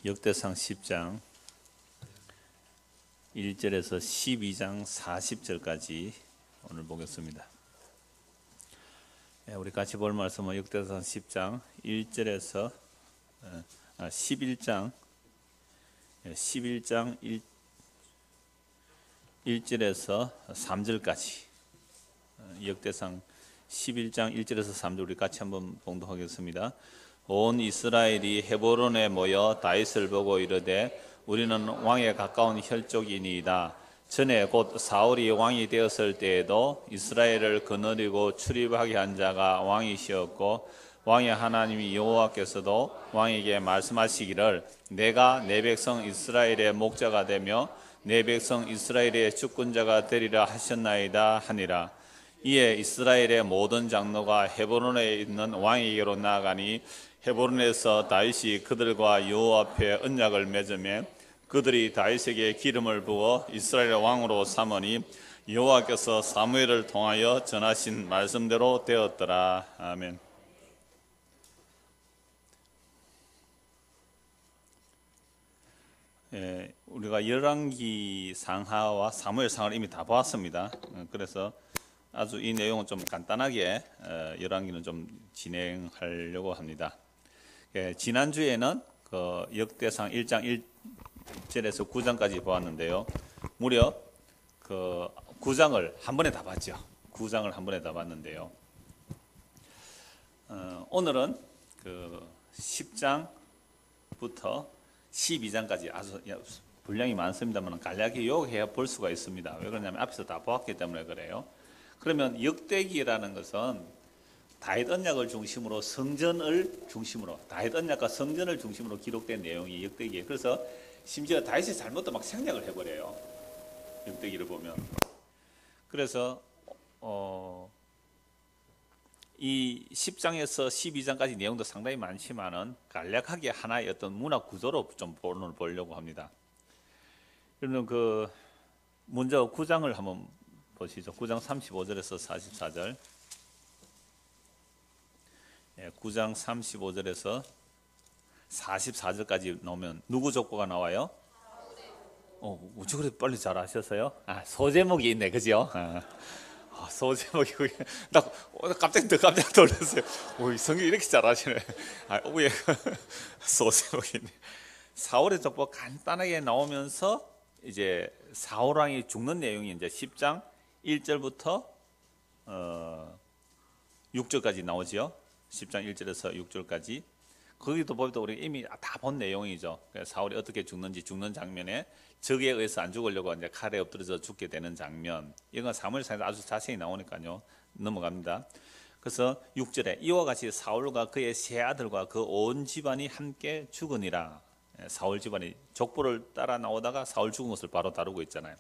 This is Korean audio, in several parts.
역대상 10장 1절에서 12장 40절까지 오늘 보겠습니다. 우리 같이 볼 말씀은 역대상 10장 1절에서 11장 1절에서 3절까지 역대상 11장 1절에서 3절 우리 같이 한번 봉독하겠습니다. 온 이스라엘이 헤브론에 모여 다윗을 보고 이르되 우리는 왕에 가까운 혈족이니이다. 전에 곧 사울이 왕이 되었을 때에도 이스라엘을 거느리고 출입하게 한 자가 왕이시었고 왕의 하나님이 여호와께서도 왕에게 말씀하시기를 내가 내 백성 이스라엘의 목자가 되며 내 백성 이스라엘의 주권자가 되리라 하셨나이다 하니라. 이에 이스라엘의 모든 장로가 헤브론에 있는 왕에게로 나아가니 헤브론에서 다윗이 그들과 여호와 앞에 언약을 맺으며 그들이 다윗에게 기름을 부어 이스라엘의 왕으로 삼으니 여호와께서 사무엘을 통하여 전하신 말씀대로 되었더라. 아멘. 우리가 열왕기 상하와 사무엘 상을 이미 다 보았습니다. 그래서 아주 이 내용은 좀 간단하게 열왕기는 좀 진행하려고 합니다. 지난주에는 그 역대상 1장 1절에서 9장까지 보았는데요. 무려 그 9장을 한 번에 다 봤죠. 9장을 한 번에 다 봤는데요. 오늘은 그 10장부터 12장까지 아주 분량이 많습니다만 간략히 요약해 볼 수가 있습니다. 왜 그러냐면 앞에서 다 보았기 때문에 그래요. 그러면 역대기라는 것은 다윗 언약을 중심으로 성전을 중심으로 다윗 언약과 성전을 중심으로 기록된 내용이 역대기예요. 그래서 심지어 다윗이 잘못도 막 생략을 해버려요. 역대기를 보면. 그래서 이 10장에서 12장까지 내용도 상당히 많지만은 간략하게 하나의 어떤 문화 구조로 좀 오늘 보려고 합니다. 그러면 그 먼저 9장을 한번 보시죠. 9장 35절에서 44절. 9장 35절에서 44절까지 나오면 누구 족보가 나와요? 어찌 그렇게 빨리 잘 아셨어요? 소제목이 있네, 그죠? 소제목이 나 깜짝 놀랐어요. 성경 이렇게 잘 아시네. 왜 소제목이 있네. 사울의 족보 간단하게 나오면서 이제 사울 왕이 죽는 내용이 이제 10장 1절부터 6절까지 나오지요. 10장 1절에서 6절까지. 거기도 보면 우리 이미 다 본 내용이죠. 사울이 어떻게 죽는지 죽는 장면에 적에 의해서 안 죽으려고 이제 칼에 엎드려서 죽게 되는 장면. 이건 사무엘상에서 아주 자세히 나오니까요. 넘어갑니다. 그래서 6절에 이와 같이 사울과 그의 세 아들과 그 온 집안이 함께 죽으니라. 사울 집안이 족보를 따라 나오다가 사울 죽은 것을 바로 다루고 있잖아요.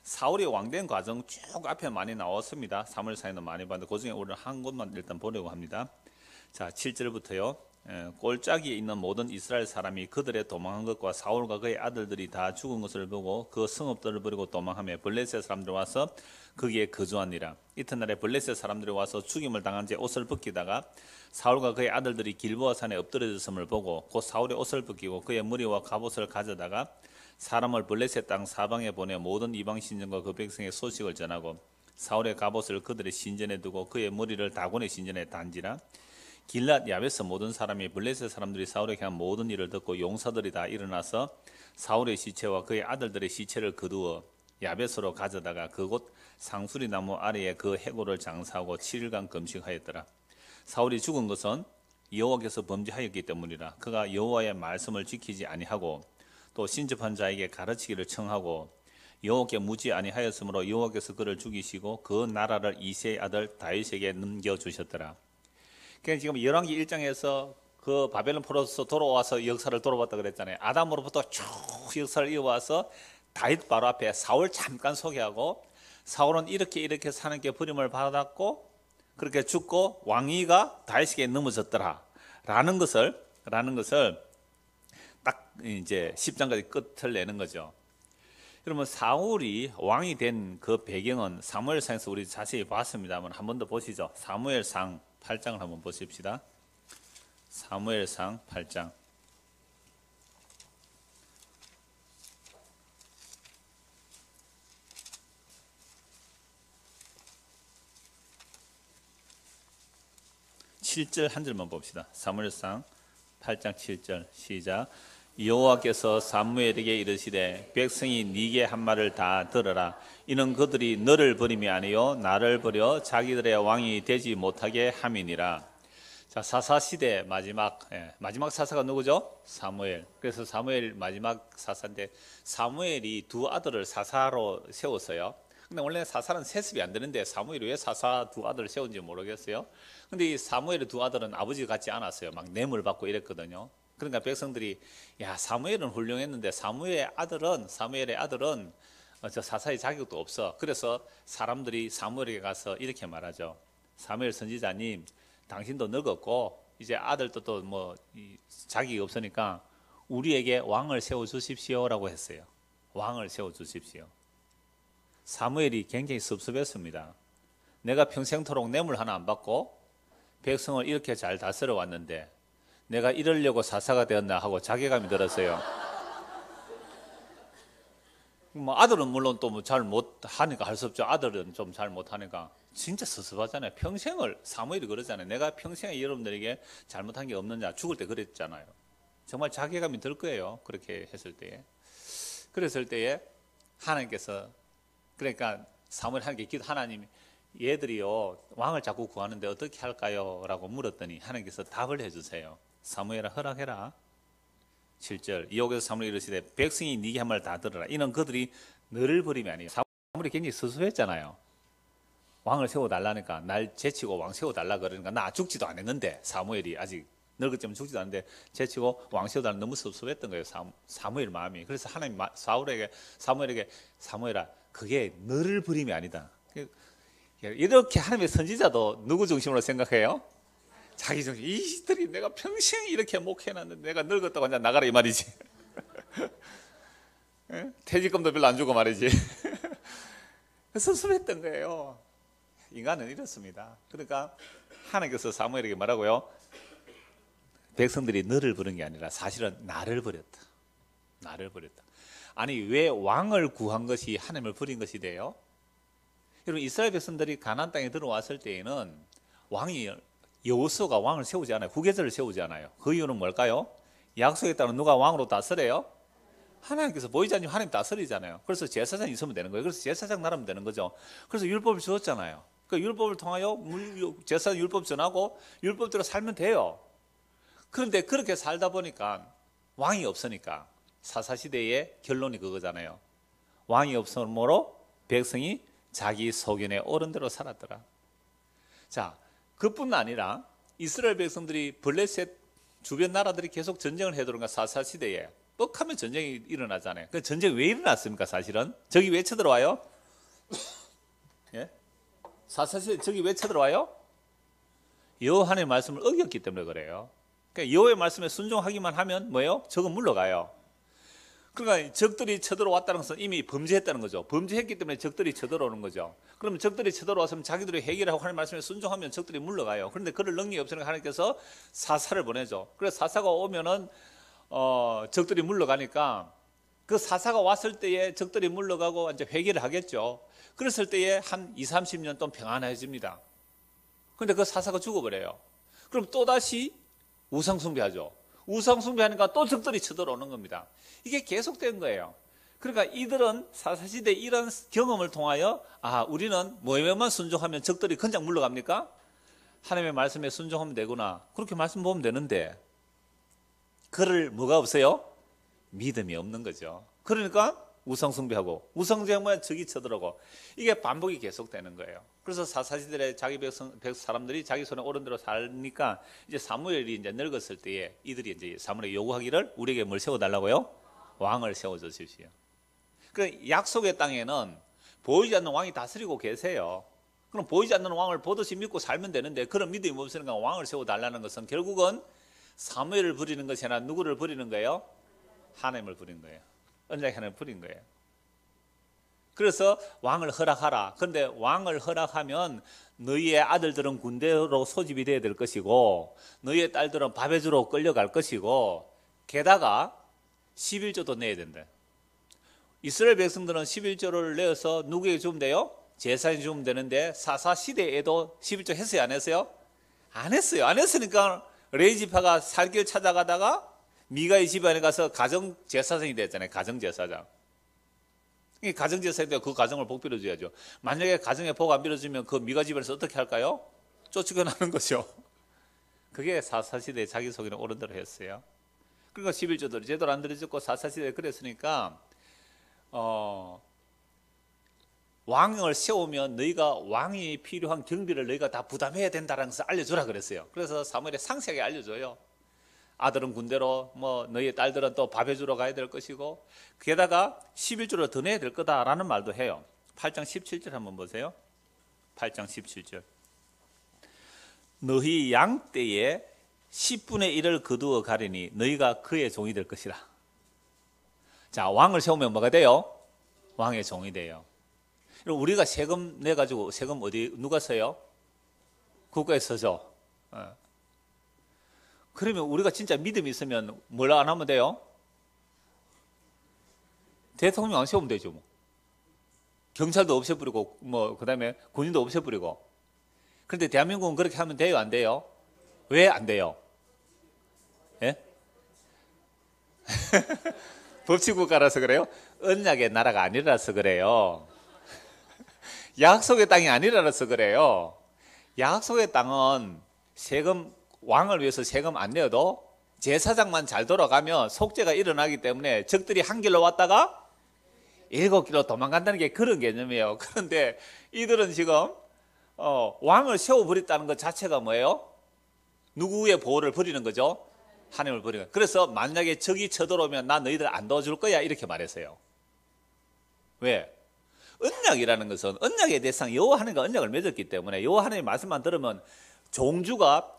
사울이 왕된 과정 쭉 앞에 많이 나왔습니다. 사무엘상에는 많이 봤는데 그중에 오늘 한 곳만 일단 보려고 합니다. 자, 7절부터요. 골짜기에 있는 모든 이스라엘 사람이 그들의 도망한 것과 사울과 그의 아들들이 다 죽은 것을 보고 그 성읍들을 버리고 도망하며 블레셋 사람들이 와서 거기에 거주하니라. 이튿날에 블레셋 사람들이 와서 죽임을 당한 채 옷을 벗기다가 사울과 그의 아들들이 길보아 산에 엎드려졌음을 보고 곧 사울의 옷을 벗기고 그의 머리와 갑옷을 가져다가 사람을 블레셋 땅 사방에 보내 모든 이방 신전과 그 백성의 소식을 전하고 사울의 갑옷을 그들의 신전에 두고 그의 머리를 다곤의 신전에 단지라. 길랏 야베스 모든 사람이 블레셋 사람들이 사울에게 한 모든 일을 듣고 용사들이 다 일어나서 사울의 시체와 그의 아들들의 시체를 거두어 야베스로 가져다가 그곳 상수리 나무 아래에 그 해골을 장사하고 7일간 금식하였더라. 사울이 죽은 것은 여호와께서 범죄하였기 때문이라. 그가 여호와의 말씀을 지키지 아니하고 또 신접한 자에게 가르치기를 청하고 여호와께 묻지 아니하였으므로 여호와께서 그를 죽이시고 그 나라를 이새의 아들 다윗에게 넘겨주셨더라. 그러니까 지금 열왕기 1장에서 그 바벨론 포로에서 돌아와서 역사를 돌아봤다 그랬잖아요. 아담으로부터 쭉 역사를 이어와서 다윗 바로 앞에 사울 잠깐 소개하고 사울은 이렇게 사는 게 버림을 받았고 그렇게 죽고 왕위가 다윗에게 넘어졌더라 라는 것을 딱 이제 10장까지 끝을 내는 거죠. 그러면 사울이 왕이 된 그 배경은 사무엘상에서 우리 자세히 봤습니다만 한 번 더 보시죠. 사무엘상 8장을 한번 보십시다. 사무엘상 8장. 7절 한 절만 봅시다. 사무엘상 8장 7절 시작. 여호와께서 사무엘에게 이르시되 백성이 네게 한 말을 다 들어라. 이는 그들이 너를 버림이 아니요 나를 버려 자기들의 왕이 되지 못하게 함이니라. 자, 사사 시대 마지막 사사가 누구죠? 사무엘. 그래서 사무엘 마지막 사사인데 사무엘이 두 아들을 사사로 세웠어요. 근데 원래 사사는 세습이 안 되는데 사무엘이 왜 사사 두 아들을 세운지 모르겠어요. 근데 이 사무엘의 두 아들은 아버지 같지 않았어요. 막 뇌물 받고 이랬거든요. 그러니까 백성들이 야, 사무엘은 훌륭했는데 사무엘의 아들은 저 사사의 자격도 없어. 그래서 사람들이 사무엘에게 가서 이렇게 말하죠. 사무엘 선지자님, 당신도 늙었고 이제 아들도 또 뭐 자격이 없으니까 우리에게 왕을 세워 주십시오라고 했어요. 왕을 세워 주십시오. 사무엘이 굉장히 섭섭했습니다. 내가 평생토록 뇌물 하나 안 받고 백성을 이렇게 잘 다스려 왔는데 내가 이러려고 사사가 되었나 하고 자괴감이 들었어요. 뭐 아들은 물론 또 뭐 잘 못하니까 할 수 없죠. 아들은 좀 잘 못하니까 진짜 섭섭하잖아요. 평생을 사무엘이 그러잖아요. 내가 평생에 여러분들에게 잘못한 게 없느냐, 죽을 때 그랬잖아요. 정말 자괴감이 들 거예요. 그렇게 했을 때에. 그랬을 때에 하나님께서, 그러니까 사무엘 하나님께 하나님, 얘들이요 왕을 자꾸 구하는데 어떻게 할까요? 라고 물었더니 하나님께서 답을 해주세요. 사무엘아, 허락해라. 7절 여호와께서 사무엘에게 이르시되 백성이 네게 한 말 다 들어라. 이는 그들이 너를 버림이 아니에요. 사무엘이 굉장히 섭섭했잖아요. 왕을 세워달라니까, 날 제치고 왕 세워달라 그러니까 나 죽지도 않았는데, 사무엘이 아직 늙었지만 죽지도 않았는데 제치고 왕 세워달라 너무 섭섭했던 거예요. 사무엘 마음이. 그래서 하나님 사무엘에게 사무엘아, 그게 너를 버림이 아니다. 이렇게 하나님의 선지자도 누구 중심으로 생각해요? 자기 중심. 이들이 내가 평생 이렇게 목회해놨는데 내가 늙었다고 그냥 나가라 이 말이지. 퇴직금도 별로 안 주고 말이지. 섭섭했던 거예요. 인간은 이렇습니다. 그러니까 하나님께서 사무엘에게 말하고요, 백성들이 너를 부른 게 아니라 사실은 나를 버렸다. 나를 버렸다. 아니, 왜 왕을 구한 것이 하나님을 버린 것이 돼요? 여러분, 이스라엘 백성들이 가나안 땅에 들어왔을 때에는 왕이, 여호수아가 왕을 세우지 않아요. 후계자를 세우지 않아요. 그 이유는 뭘까요? 약속에 따라 누가 왕으로 다스려요? 하나님께서 보이지 않지만 하나님 다스리잖아요. 그래서 제사장이 있으면 되는 거예요. 그래서 제사장 나라면 되는 거죠. 그래서 율법을 주었잖아요. 그 율법을 통하여 제사장 율법 전하고 율법대로 살면 돼요. 그런데 그렇게 살다 보니까 왕이 없으니까 사사시대의 결론이 그거잖아요. 왕이 없으므로 백성이 자기 소견에 옳은 대로 살았더라. 자, 그뿐 아니라 이스라엘 백성들이 블레셋 주변 나라들이 계속 전쟁을 해도는가. 사사시대에 뻑하면 전쟁이 일어나잖아요. 그 전쟁이 왜 일어났습니까? 사실은 적이 왜 쳐들어와요? 예? 사사시대 적이 왜 쳐들어와요? 여호와의 말씀을 어겼기 때문에 그래요. 그러니까 여호와의 말씀에 순종하기만 하면 뭐예요? 적은 물러가요. 그러니까 적들이 쳐들어왔다는 것은 이미 범죄했다는 거죠. 범죄했기 때문에 적들이 쳐들어오는 거죠. 그러면 적들이 쳐들어왔으면 자기들이 해결하고 하나님의 말씀에 순종하면 적들이 물러가요. 그런데 그럴 능력이 없으니까 하나님께서 사사를 보내죠. 그래서 사사가 오면은 적들이 물러가니까 그 사사가 왔을 때에 적들이 물러가고 이제 회개를 하겠죠. 그랬을 때에 한 20-30년 동안 평안해집니다. 그런데 그 사사가 죽어버려요. 그럼 또다시 우상숭배하죠. 우상숭배하니까 또 적들이 쳐들어오는 겁니다. 이게 계속된 거예요. 그러니까 이들은 사사시대 이런 경험을 통하여 우리는 뭐에만 순종하면 적들이 그냥 물러갑니까? 하나님의 말씀에 순종하면 되구나. 그렇게 말씀 보면 되는데 그럴 뭐가 없어요? 믿음이 없는 거죠. 그러니까 우상숭배하고 우상숭배하면 적이 쳐들어오고 이게 반복이 계속되는 거예요. 그래서 사사시대에 자기 사람들이 자기 손에 옳은 대로 살니까 이제 사무엘이 이제 늙었을 때에 이들이 이제 사무엘에게 요구하기를 우리에게 뭘 세워달라고요? 왕을 세워주십시오. 그 약속의 땅에는 보이지 않는 왕이 다스리고 계세요. 그럼 보이지 않는 왕을 보듯이 믿고 살면 되는데 그런 믿음이 없으니까 왕을 세워달라는 것은 결국은 사무엘을 부리는 것이 아니라 누구를 부리는 거예요? 하나님을 부린 거예요. 언약의 하나님을 부린 거예요. 그래서 왕을 허락하라. 그런데 왕을 허락하면 너희의 아들들은 군대로 소집이 돼야 될 것이고 너희의 딸들은 바베주로 끌려갈 것이고 게다가 11조도 내야 된다. 이스라엘 백성들은 11조를 내어서 누구에게 주면 돼요? 제사장이 주면 되는데 사사 시대에도 11조 했어요, 안 했어요? 안 했어요. 안 했으니까 레위 지파가 살 길 찾아가다가 미가의 집안에 가서 가정 제사장이 됐잖아요. 가정 제사장. 이 가정 제사장이 되어 그 가정을 복 빌어줘야죠. 만약에 가정에 복 안 빌어주면 그 미가 집안에서 어떻게 할까요? 쫓겨나는 거죠. 그게 사사시대에 자기 속에는 옳은 대로 했어요. 그러니까 11조도 제대로 안 들어졌고 사사시대에 그랬으니까 왕을 세우면 너희가 왕이 필요한 경비를 너희가 다 부담해야 된다는 것을 알려주라 그랬어요. 그래서 사무엘에 상세하게 알려줘요. 아들은 군대로, 너희 딸들은 또 밥 해주러 가야 될 것이고, 게다가 11조를 더 내야 될 거다라는 말도 해요. 8장 17절 한번 보세요. 8장 17절. 너희 양떼에 10분의 1을 거두어 가리니 너희가 그의 종이 될 것이라. 자, 왕을 세우면 뭐가 돼요? 왕의 종이 돼요. 우리가 세금 내가지고 세금 어디 누가 써요? 국가에서 줘. 그러면 우리가 진짜 믿음이 있으면 뭘 안 하면 돼요? 대통령 안 세우면 되죠. 뭐. 경찰도 없애버리고 그다음에 군인도 없애버리고. 그런데 대한민국은 그렇게 하면 돼요? 안 돼요? 왜 안 돼요? 예? 법치국가라서 그래요? 언약의 나라가 아니라서 그래요. 약속의 땅이 아니라서 그래요. 약속의 땅은 세금, 왕을 위해서 세금 안 내어도 제사장만 잘 돌아가면 속죄가 일어나기 때문에 적들이 한 길로 왔다가 7길로 도망간다는 게 그런 개념이에요. 그런데 이들은 지금 왕을 세워버렸다는 것 자체가 뭐예요? 누구의 보호를 버리는 거죠? 하나님을 버리는 거예요. 그래서 만약에 적이 쳐들어오면 나 너희들 안 도와줄 거야 이렇게 말했어요. 왜? 언약이라는 것은 언약의 대상 여호와 하나님과 언약을 맺었기 때문에 여호와 하나님의 말씀만 들으면 종주가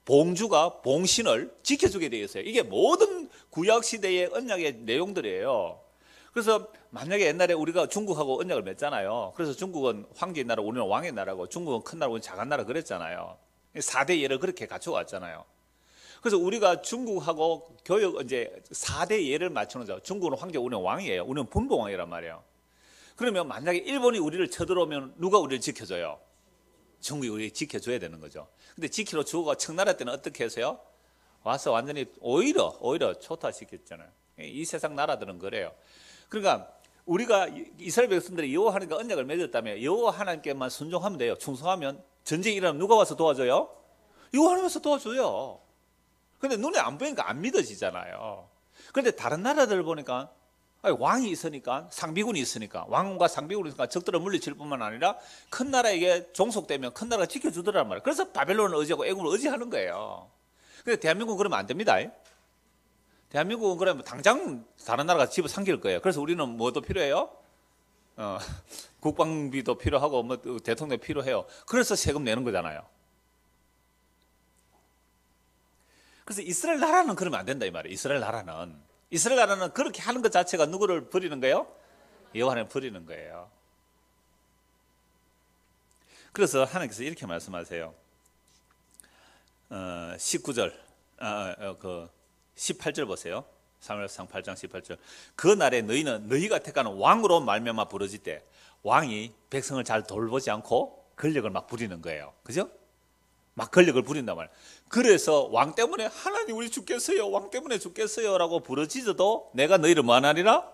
봉주가 봉신을 지켜주게 되어 있어요. 이게 모든 구약 시대의 언약의 내용들이에요. 그래서 만약에 옛날에 우리가 중국하고 언약을 맺잖아요. 그래서 중국은 황제의 나라, 우리는 왕의 나라고 중국은 큰 나라, 우리는 작은 나라 그랬잖아요. 4대 예를 그렇게 갖춰왔잖아요. 그래서 우리가 중국하고 교역 이제 4대 예를 맞추는 거. 중국은 황제, 우리는 왕이에요. 우리는 분봉왕이란 말이에요. 그러면 만약에 일본이 우리를 쳐들어오면 누가 우리를 지켜줘요? 중국이 우리를 지켜줘야 되는 거죠. 근데 지키러 주고 청나라 때는 어떻게 해서요? 와서 완전히 오히려 초토화시켰잖아요. 이 세상 나라들은 그래요. 그러니까 우리가 이스라엘 백성들이 여호와 하나님과 언약을 맺었다면 여호와 하나님께만 순종하면 돼요. 충성하면 전쟁이 일어나면 누가 와서 도와줘요? 여호와 하나님께서 도와줘요. 근데 눈에 안 보이니까 안 믿어지잖아요. 그런데 다른 나라들 보니까 왕이 있으니까, 상비군이 있으니까, 왕과 상비군이 있으니까 적들을 물리칠 뿐만 아니라 큰 나라에게 종속되면 큰 나라가 지켜주더란 말이에요. 그래서 바벨론을 의지하고 애굽을 의지하는 거예요. 근데 대한민국은 그러면 안 됩니다. 대한민국은 그러면 당장 다른 나라가 집어 삼킬 거예요. 그래서 우리는 뭐도 필요해요? 국방비도 필요하고 대통령도 필요해요. 그래서 세금 내는 거잖아요. 그래서 이스라엘 나라는 그러면 안 된다 이 말이에요. 이스라엘 나라는 그렇게 하는 것 자체가 누구를 버리는 거예요? 여호와를 버리는 거예요. 그래서 하나님께서 이렇게 말씀하세요. 19절, 18절 보세요. 사무엘상 8장 18절. 그 날에 너희는 너희가 택하는 왕으로 말미암아 부르짖 때 왕이 백성을 잘 돌보지 않고 권력을 막 부리는 거예요. 그죠? 막 권력을 부린단 말이에요. 그래서 왕 때문에 하나님 우리 죽겠어요. 왕 때문에 죽겠어요. 라고 부르짖어도 내가 너희를 뭐 하나니라?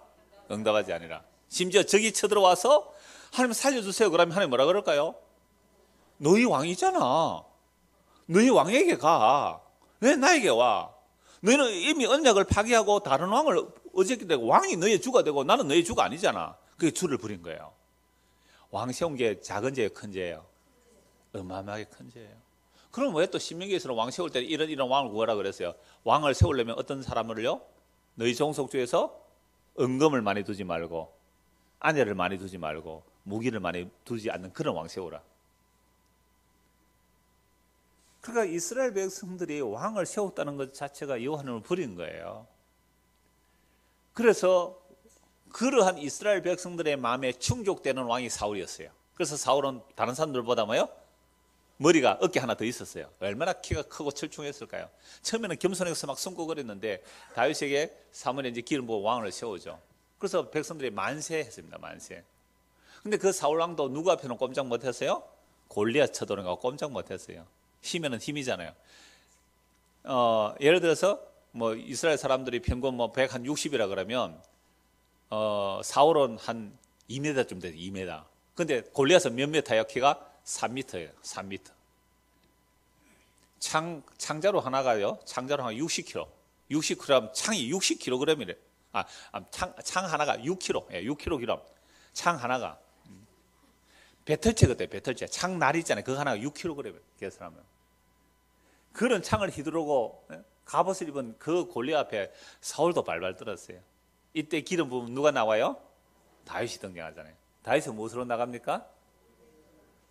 응답하지 아니라. 심지어 적이 쳐들어와서 하나님 살려주세요. 그러면 하나님 뭐라 그럴까요? 너희 왕이잖아. 너희 왕에게 가. 왜 나에게 와? 너희는 이미 언약을 파기하고 다른 왕을 어쨌기 때문에 왕이 너희의 주가 되고 나는 너희의 주가 아니잖아. 그게 주를 부린 거예요. 왕 세운 게 작은 죄예요? 큰 죄예요? 어마어마하게 큰 죄예요. 그럼 왜 또 신명기에서는 왕 세울 때 이런 왕을 구하라 그랬어요? 왕을 세우려면 어떤 사람을요? 너희 종속 중에서 은금을 많이 두지 말고 아내를 많이 두지 말고 무기를 많이 두지 않는 그런 왕 세우라. 그러니까 이스라엘 백성들이 왕을 세웠다는 것 자체가 여호와 하나님을 버린 거예요. 그래서 그러한 이스라엘 백성들의 마음에 충족되는 왕이 사울이었어요. 그래서 사울은 다른 사람들보다 뭐요? 머리가 어깨 하나 더 있었어요. 얼마나 키가 크고 철중했을까요? 처음에는 겸손해서 막 숨고그랬는데 다윗에게 사무엘이 이제 기름 부어 왕을 세우죠. 그래서 백성들이 만세했습니다. 만세. 근데 그 사울 왕도 누구 앞에는 꼼짝 못했어요? 골리앗 쳐도는 거 꼼짝 못했어요. 힘에는 힘이잖아요. 예를 들어서 뭐 이스라엘 사람들이 평균 뭐 160이라 그러면 사울은 한 2m쯤 돼요. 2m. 근데 골리앗은 몇 미터예요? 키가 3m예요. 3m. 창자로 하나가요. 창자로 하나 60kg. 60kg 창이 60kg이래. 창 하나가 6kg. 예, 6kg. 창 하나가. 배틀채 같아요. 배틀채. 창날 있잖아요. 그거 하나가 6kg 계산하면. 그런 창을 휘두르고 갑옷을 입은 그 골리앗 앞에 사울도 발발 떨었어요. 이때 기름 부으면 누가 나와요? 다윗이 등장하잖아요. 다윗은 무엇으로 나갑니까?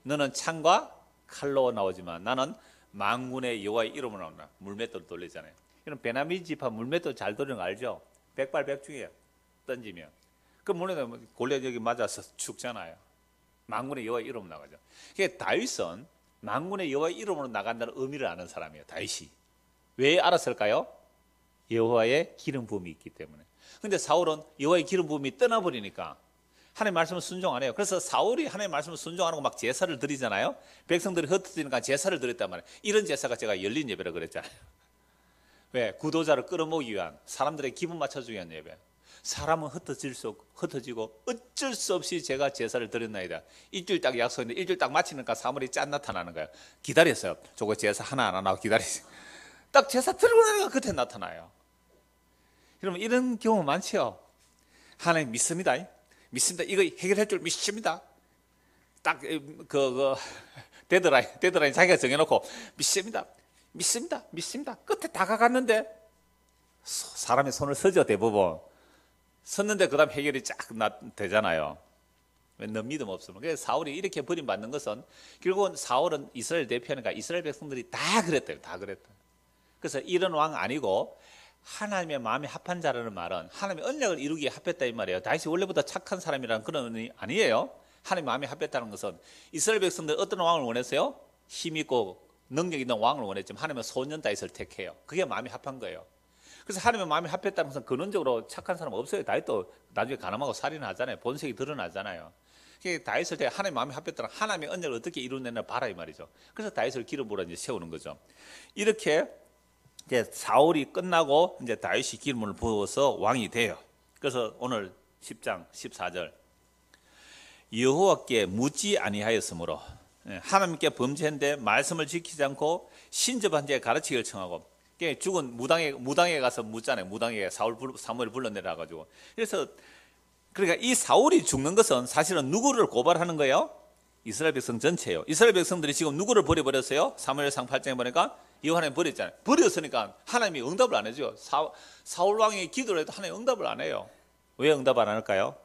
너는 창과 칼로 나오지만 나는 만군의 여호와의 이름으로 나온다. 물맷돌을 돌리잖아요. 이런 베냐민 지파 물맷돌 잘 돌리는 거 알죠? 백발백중이에요. 던지면. 그 물론 골리앗 여기 맞아서 죽잖아요. 만군의 여호와의 이름으로 나가죠. 그러니까 다윗은 만군의 여호와의 이름으로 나간다는 의미를 아는 사람이에요. 다윗이. 왜 알았을까요? 여호와의 기름 부음이 있기 때문에. 근데 사울은 여호와의 기름 부음이 떠나버리니까 하나님의 말씀을 순종 안 해요. 그래서 사울이 하나님의 말씀을 순종 안 하고 막 제사를 드리잖아요. 백성들이 흩어지니까 제사를 드렸단 말이에요. 이런 제사가 제가 열린 예배라 그랬잖아요. 왜? 구도자를 끌어모으기 위한, 사람들의 기분 맞춰주기 위한 예배. 사람은 흩어지고 어쩔 수 없이 제가 제사를 드렸나이다. 일주일 딱 약속했는데 일주일 딱 마치니까 사물이 짠 나타나는 거예요. 기다렸어요. 저거 제사 하나 안 하고 기다리세요. 딱 제사 드리고 나니까 그때 나타나요. 여러분 이런 경우 많죠. 하나님 믿습니다. 믿습니다. 이거 해결할 줄 믿습니다. 딱 데드라인 자기가 정해놓고 믿습니다. 끝에 다가갔는데 사람의 손을 서죠. 대부분 섰는데 그 다음 해결이 쫙 되잖아요. 왜 너 믿음 없으면. 그래서 사울이 이렇게 버림받는 것은 결국은 사울은 이스라엘 대표니까 이스라엘 백성들이 다 그랬대요. 다 그랬다. 그래서 이런 왕 아니고 하나님의 마음에 합한 자라는 말은 하나님의 언약을 이루기에 합했다 이 말이에요. 다윗이 원래부터 착한 사람이라는 그런 의미 아니에요. 하나님 마음에 합했다는 것은 이스라엘 백성들 어떤 왕을 원했어요? 힘 있고 능력 있는 왕을 원했지만 하나님은 소년 다윗을 택해요. 그게 마음에 합한 거예요. 그래서 하나님의 마음에 합했다는 것은 근원적으로 착한 사람 없어요. 다윗도 나중에 가늠하고 살인하잖아요. 본색이 드러나잖아요. 다윗을 때 하나님의 마음에 합했다는 하나님의 언약을 어떻게 이루느냐 봐라 이 말이죠. 그래서 다윗을 기름 부어 이제 세우는 거죠. 이렇게 이제 사울이 끝나고 이제 다윗이 기름을 부어서 왕이 돼요. 그래서 오늘 10장 14절 여호와께 묻지 아니하였으므로 하나님께 범죄한데 말씀을 지키지 않고 신접한 자의 가르치기를 청하고 죽은 무당에 가서 묻잖아요. 무당에 사무엘 불러내라 가지고. 그래서 그러니까 이 사울이 죽는 것은 사실은 누구를 고발하는 거예요? 이스라엘 백성 전체예요. 이스라엘 백성들이 지금 누구를 버려버렸어요? 사무엘상 8장에 보니까 여호와 하나님 버렸잖아요. 버렸으니까 하나님이 응답을 안 해줘요. 사울 왕이 기도를 해도 하나님 응답을 안 해요. 왜 응답 안 할까요?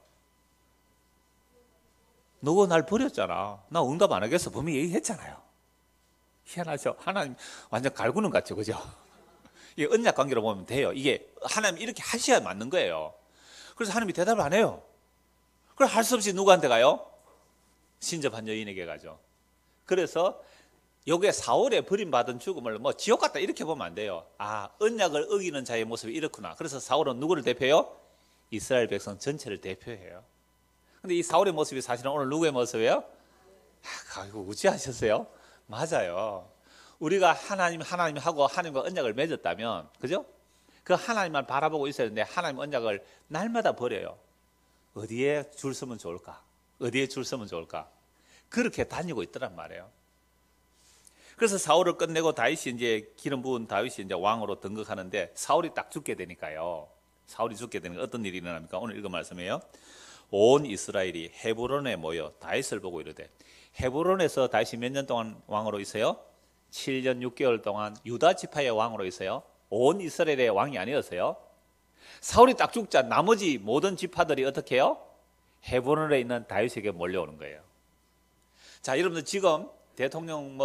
너가 날 버렸잖아. 나 응답 안 하겠어. 분명히 얘기했잖아요. 희한하죠. 하나님 완전 갈구는 것 같죠, 그죠? 이게 언약 관계로 보면 돼요. 이게 하나님 이렇게 하셔야 맞는 거예요. 그래서 하나님이 대답을 안 해요. 그래서 할 수 없이 누구한테 가요? 신접한 여인에게 가죠. 그래서 여기에 사울의 버림받은 죽음을 뭐 지옥 같다 이렇게 보면 안 돼요. 언약을 어기는 자의 모습이 이렇구나. 그래서 사울은 누구를 대표해요? 이스라엘 백성 전체를 대표해요. 근데 이 사울의 모습이 사실은 오늘 누구의 모습이에요? 이거 우지하셨어요? 맞아요. 우리가 하나님하고 하나님과 언약을 맺었다면, 그죠? 그 하나님만 바라보고 있어야 되는데 하나님 언약을 날마다 버려요. 어디에 줄 서면 좋을까? 어디에 줄 서면 좋을까? 그렇게 다니고 있더란 말이에요. 그래서 사울을 끝내고 다윗이 이제 기름 부은 다윗이 이제 왕으로 등극하는데 사울이 딱 죽게 되니까요. 사울이 죽게 되니까 어떤 일이 일어납니까? 오늘 읽은 말씀이에요. 온 이스라엘이 헤브론에 모여 다윗을 보고 이르되 헤브론에서 다윗이 몇 년 동안 왕으로 있어요? 7년 6개월 동안 유다 지파의 왕으로 있어요. 온 이스라엘의 왕이 아니었어요. 사울이 딱 죽자 나머지 모든 지파들이 어떻게 해요? 헤브론에 있는 다윗에게 몰려오는 거예요. 자, 여러분들 지금 대통령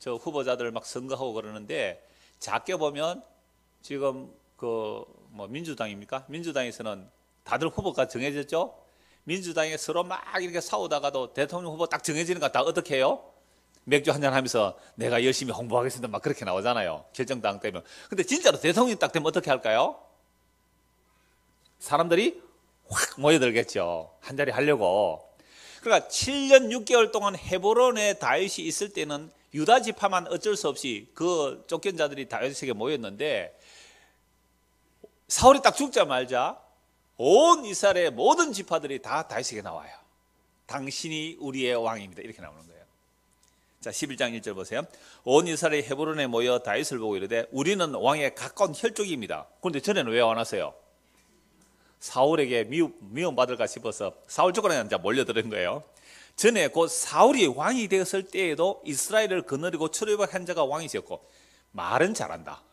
후보자들 막 선거하고 그러는데 작게 보면 지금 민주당입니까? 민주당에서는 다들 후보가 정해졌죠? 민주당에 서로 막 이렇게 싸우다가도 대통령 후보 딱 정해지니까 다 어떻게 해요? 맥주 한잔 하면서 내가 열심히 홍보하겠습니다. 막 그렇게 나오잖아요. 결정당 되면. 근데 진짜로 대통령이 딱 되면 어떻게 할까요? 사람들이 확 모여들겠죠. 한자리 하려고. 그러니까 7년 6개월 동안 헤브론에 다윗이 있을 때는 유다 지파만 어쩔 수 없이 그 쫓긴 자들이 다윗에게 모였는데 사울이 딱 죽자마자 온 이스라엘의 모든 지파들이 다 다윗에게 나와요. 당신이 우리의 왕입니다. 이렇게 나오는 거예요. 자, 11장 1절 보세요. 온 이스라엘이 헤브론에 모여 다윗을 보고 이르되 우리는 왕의 가까운 혈족입니다. 그런데 전에는 왜 안 왔어요? 사울에게 미움받을까 싶어서 사울 조건에 이제 몰려드는 거예요. 전에 곧 사울이 왕이 되었을 때에도 이스라엘을 거느리고 출애굽한 자가 왕이셨고, 말은 잘한다.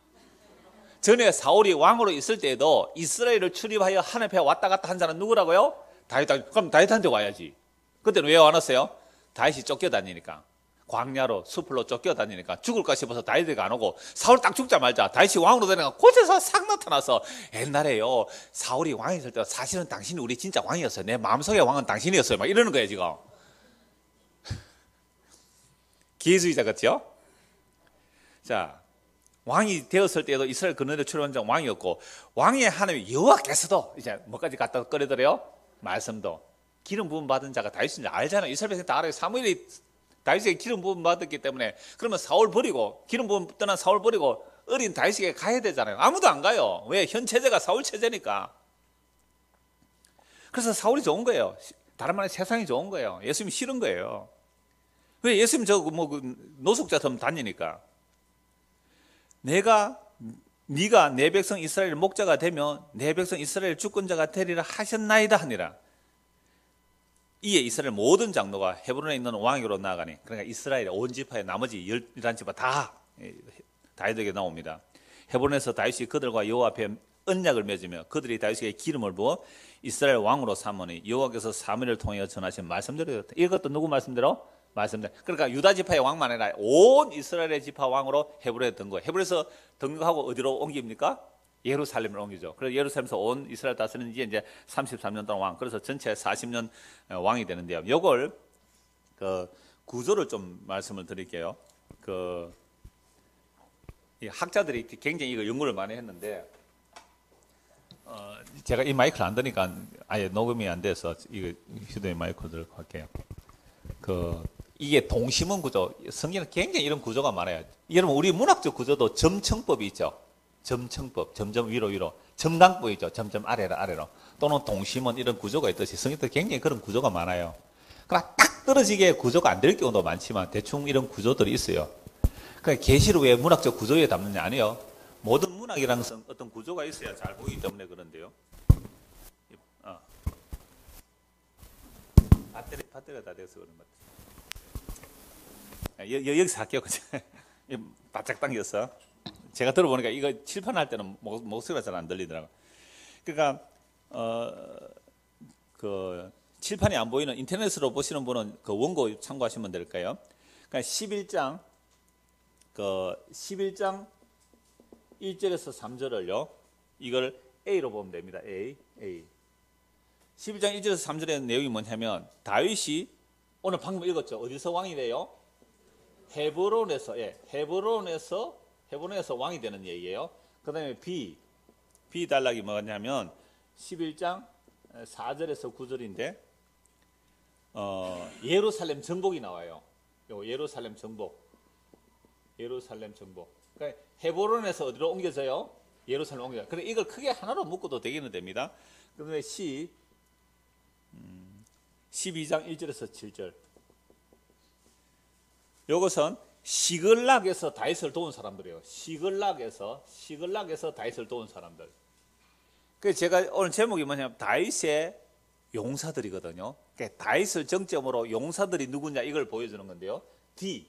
전에 사울이 왕으로 있을 때에도 이스라엘을 출입하여 하나님 앞에 왔다 갔다 한 자는 누구라고요? 다윗. 그럼 다윗한테 와야지. 그때는 왜 안 왔어요? 다윗이 쫓겨다니니까. 광야로 숲으로 쫓겨다니니까 죽을까 싶어서 다윗에게 안 오고, 사울 딱 죽자마자 다윗이 왕으로 되니까 곳에서 싹 나타나서 옛날에요 사울이 왕이 있을 때 사실은 당신이 우리 진짜 왕이었어요. 내 마음속의 왕은 당신이었어요. 막 이러는 거예요 지금. 기회주의자 같죠? 자, 왕이 되었을 때도 이스라엘 근원에 출애굽한 자 왕이었고, 왕의 하나님 여호와께서도 이제 뭐까지 갖다 꺼내더래요? 말씀도. 기름 부음 받은 자가 다윗인 줄 알잖아요. 이스라엘 백성 다 알아요. 사무엘이 다윗에게 기름 부음 받았기 때문에. 그러면 사울 버리고, 기름 부음 떠난 사울 버리고 어린 다윗에게 가야 되잖아요. 아무도 안 가요. 왜? 현 체제가 사울 체제니까. 그래서 사울이 좋은 거예요. 다른 말로 세상이 좋은 거예요. 예수님이 싫은 거예요. 왜? 예수님 노숙자처럼 다니니까. 네가 내 백성 이스라엘 목자가 되면 내 백성 이스라엘 주권자가 되리라 하셨나이다 하니라. 이에 이스라엘 모든 장로가 헤브론에 있는 왕으로 나아가니, 그러니까 이스라엘의 온 지파의 나머지 11지파 다 다윗에게 나옵니다. 헤브론에서 다윗이 그들과 여호와 앞에 언약을 맺으며 그들이 다윗에게 기름을 부어 이스라엘 왕으로 삼으니 여호와께서 사무엘을 통하여 전하신 말씀대로. 이것도 누구 말씀대로? 말씀대로. 그러니까 유다 지파의 왕만 아니라 온 이스라엘의 지파 왕으로 헤브론에 등극. 헤브론에서 등극하고 어디로 옮깁니까? 예루살렘을 옮기죠. 그래서 예루살렘에서 온 이스라엘 다스리는 지 이제 33년 동안 왕. 그래서 전체 40년 왕이 되는데요. 이걸 구조를 좀 말씀을 드릴게요. 이 학자들이 굉장히 이거 연구를 많이 했는데, 제가 이 마이크를 안 드니까 아예 녹음이 안 돼서 이거 휴대용 마이크 들고 할게요. 이게 동심원 구조, 성경은 굉장히 이런 구조가 많아요. 여러분, 우리 문학적 구조도 점층법이 있죠. 점층법, 점점 위로, 점강법이죠. 점점 아래로. 또는 동심원 이런 구조가 있듯이 성경도 굉장히 그런 구조가 많아요. 그러나 딱 떨어지게 구조가 안 될 경우도 많지만 대충 이런 구조들이 있어요. 그러니까 계시를 왜 문학적 구조에 담느냐? 아니요. 모든 문학이라는 어떤 구조가 있어야 잘 보이기 때문에 그런데요. 배터리가 다 돼서 그런 것 같아요. 여기서 할게요. 바짝 당겼어. 제가 들어보니까 이거 칠판할 때는 목소리가 잘 안 들리더라고요. 그러니까 칠판이 안 보이는 인터넷으로 보시는 분은 그 원고 참고하시면 될까요? 그러니까 11장 1절에서 3절을요. 이걸 A로 보면 됩니다. A. 11장 1절에서 3절의 내용이 뭐냐면, 다윗이 오늘 방금 읽었죠. 어디서 왕이 돼요? 헤브론에서 왕이 되는 얘기예요. 그 다음에 B 단락이 뭐냐면 11장 4절에서 9절인데 예루살렘 정복이 나와요. 예루살렘 정복. 그러니까 헤브론에서 어디로 옮겨져요? 예루살렘 옮겨져요. 그래, 이걸 크게 하나로 묶어도 되기는 됩니다. 그 다음에 12장 1절에서 7절. 이것은 시글락에서 다윗을 도운 사람들이에요. 시글락에서 다윗을 도운 사람들. 그래서 제가 오늘 제목이 뭐냐면 다윗의 용사들이거든요. 그러니까 다윗을 정점으로 용사들이 누구냐 이걸 보여주는 건데요. D.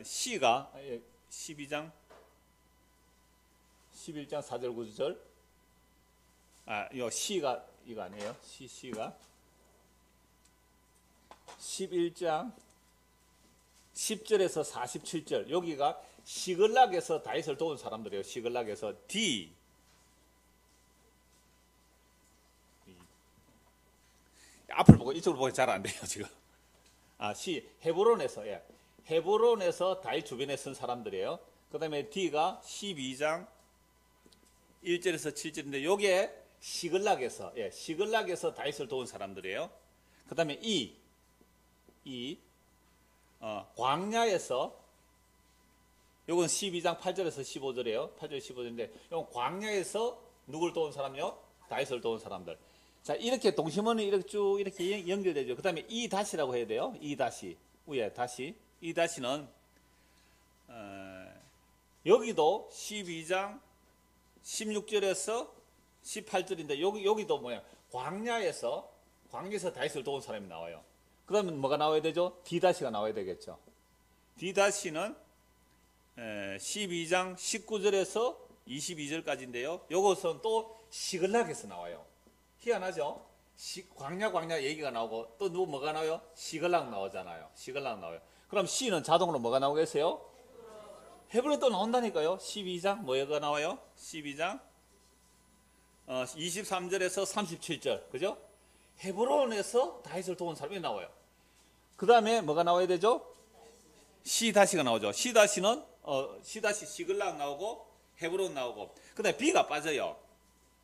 11장 4절 9절. 요 C가 이거 아니에요. C가 11장 10절에서 47절. 여기가 시글락에서 다윗을 도운 사람들이에요. 시글락에서 D. 앞을 보고 이쪽을 보기 잘 안 돼요, 지금. C. 헤브론에서 다윗 주변에 쓴 사람들이에요. 그 다음에 D가 12장 1절에서 7절인데, 요게 시글락에서 다윗을 도운 사람들이에요. 그 다음에 광야에서, 요건 12장 8절에서 15절이에요. 8절 15절인데, 요건 광야에서 누굴 도운 사람요? 다윗을 도운 사람들. 자, 이렇게 동심원이 이렇게 쭉 이렇게 연결되죠. 그 다음에 이 다시라고 해야 돼요. 이 다시. 위에 다시. 이 다시는, 여기도 12장 16절에서 18절인데, 여기도 뭐야? 광야에서 다윗을 도운 사람이 나와요. 그러면 뭐가 나와야 되죠? 디다시가 나와야 되겠죠. 디다시는 12장 19절에서 22절까지인데요. 이것은 또 시글락에서 나와요. 희한하죠? 광야 얘기가 나오고 또 뭐가 나와요? 시글락 나오잖아요. 시글락 나와요. 그럼 C는 자동으로 뭐가 나오겠어요? 헤브론 또 나온다니까요. 12장 뭐가 나와요? 12장 23절에서 37절, 그죠? 헤브론에서 다윗을 도운 사람이 나와요. 그 다음에 뭐가 나와야 되죠? 시다시가 나오죠. 시다시는 시글락 나오고 헤브론 나오고, 그 다음에 B가 빠져요.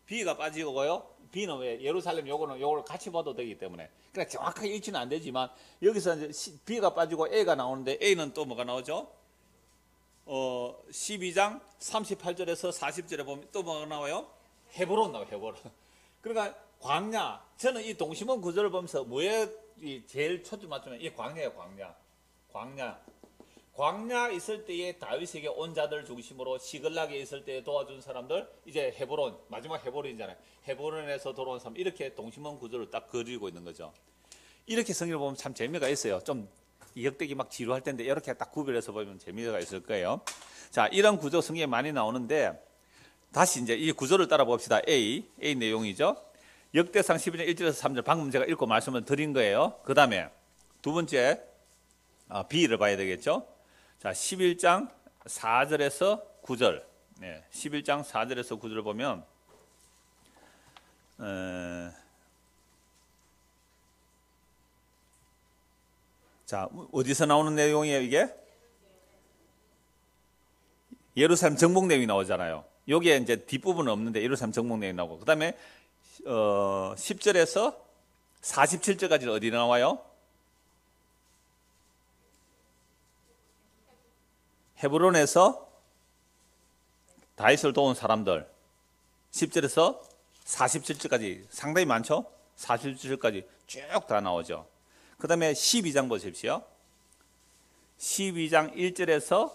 B가 빠지고요. B는 왜? 예루살렘 요거를 같이 봐도 되기 때문에. 그러니까 정확하게 일치는 안 되지만, 여기서 이제 B가 빠지고 A가 나오는데, A는 또 뭐가 나오죠? 12장 38절에서 40절에 보면 또 뭐가 나와요? 헤브론 나와요, 헤브론. 그러니까 광야, 저는 이 동심원 구절을 보면서 뭐에 제일 초점 맞추면 이 광야예요, 광야 있을 때에 다윗에게 온 자들 중심으로 시글락에 있을 때 도와준 사람들, 이제 헤브론, 마지막 헤브론이잖아요. 헤브론에서 돌아온 사람, 이렇게 동심원 구절을 딱 그리고 있는 거죠. 이렇게 성경을 보면 참 재미가 있어요. 좀 이역대기 막 지루할 텐데 이렇게 딱 구별해서 보면 재미가 있을 거예요. 자, 이런 구조 성경에 많이 나오는데, 다시 이제 이 구조를 따라 봅시다. A 내용이죠. 역대상 12장 1절에서 3절, 방금 제가 읽고 말씀을 드린 거예요. 그 다음에 두 번째 B를 봐야 되겠죠. 자, 11장 4절에서 9절. 네, 11장 4절에서 9절을 보면 자, 어디서 나오는 내용이에요, 이게? 예루살렘 정복 내용이 나오잖아요. 여기에 이제 뒷부분은 없는데 예루살렘 정복 내용이 나오고, 그 다음에 10절에서 47절까지 어디 나와요? 헤브론에서 다윗을 도운 사람들. 10절에서 47절까지 상당히 많죠? 47절까지 쭉 다 나오죠. 그 다음에 12장 보십시오. 12장 1절에서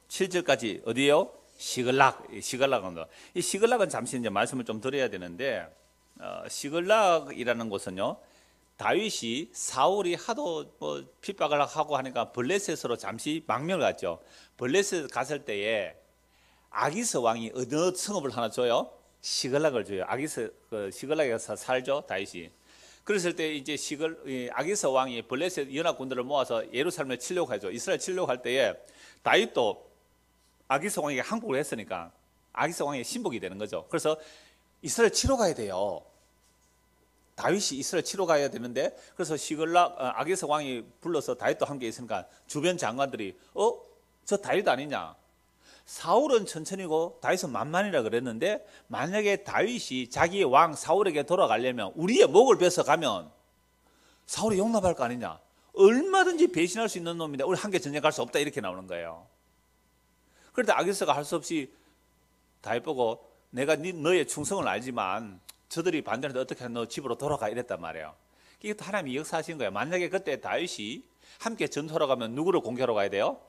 7절까지 어디에요? 시글락은 이 시글락은 잠시 이제 말씀을 좀 드려야 되는데, 시글락이라는 곳은요, 다윗이 사울이 하도 뭐 핍박을 하고 하니까 블레셋으로 잠시 망명을 갔죠. 블레셋 갔을 때에 아기스 왕이 어느 성읍을 하나 줘요? 시글락을 줘요. 시글락에서 살죠, 다윗이. 그랬을 때 이제 아기스 왕이 블레셋 연합군들을 모아서 예루살렘을 치려고 하죠. 이스라엘 치려고 할 때에 다윗도 아기스 왕에게 항복을 했으니까 아기스 왕의 신복이 되는 거죠. 그래서 이스라엘 치러 가야 돼요. 다윗이 이스라엘 치러 가야 되는데, 그래서 아기스 왕이 불러서 다윗도 함께 있으니까 주변 장관들이 저 다윗 아니냐? 사울은 천천히고 다윗은 만만이라 그랬는데, 만약에 다윗이 자기의 왕 사울에게 돌아가려면 우리의 목을 뺏어 가면 사울이 용납할 거 아니냐? 얼마든지 배신할 수 있는 놈인데 우리 함께 전쟁할 수 없다, 이렇게 나오는 거예요. 그런데 아기스가 할 수 없이 다윗 보고, 내가 너의 충성을 알지만 저들이 반대하는데 어떻게 너 집으로 돌아가, 이랬단 말이에요. 이것도 하나님이 역사하신 거예요. 만약에 그때 다윗이 함께 전투하러 가면 누구를 공격하러 가야 돼요?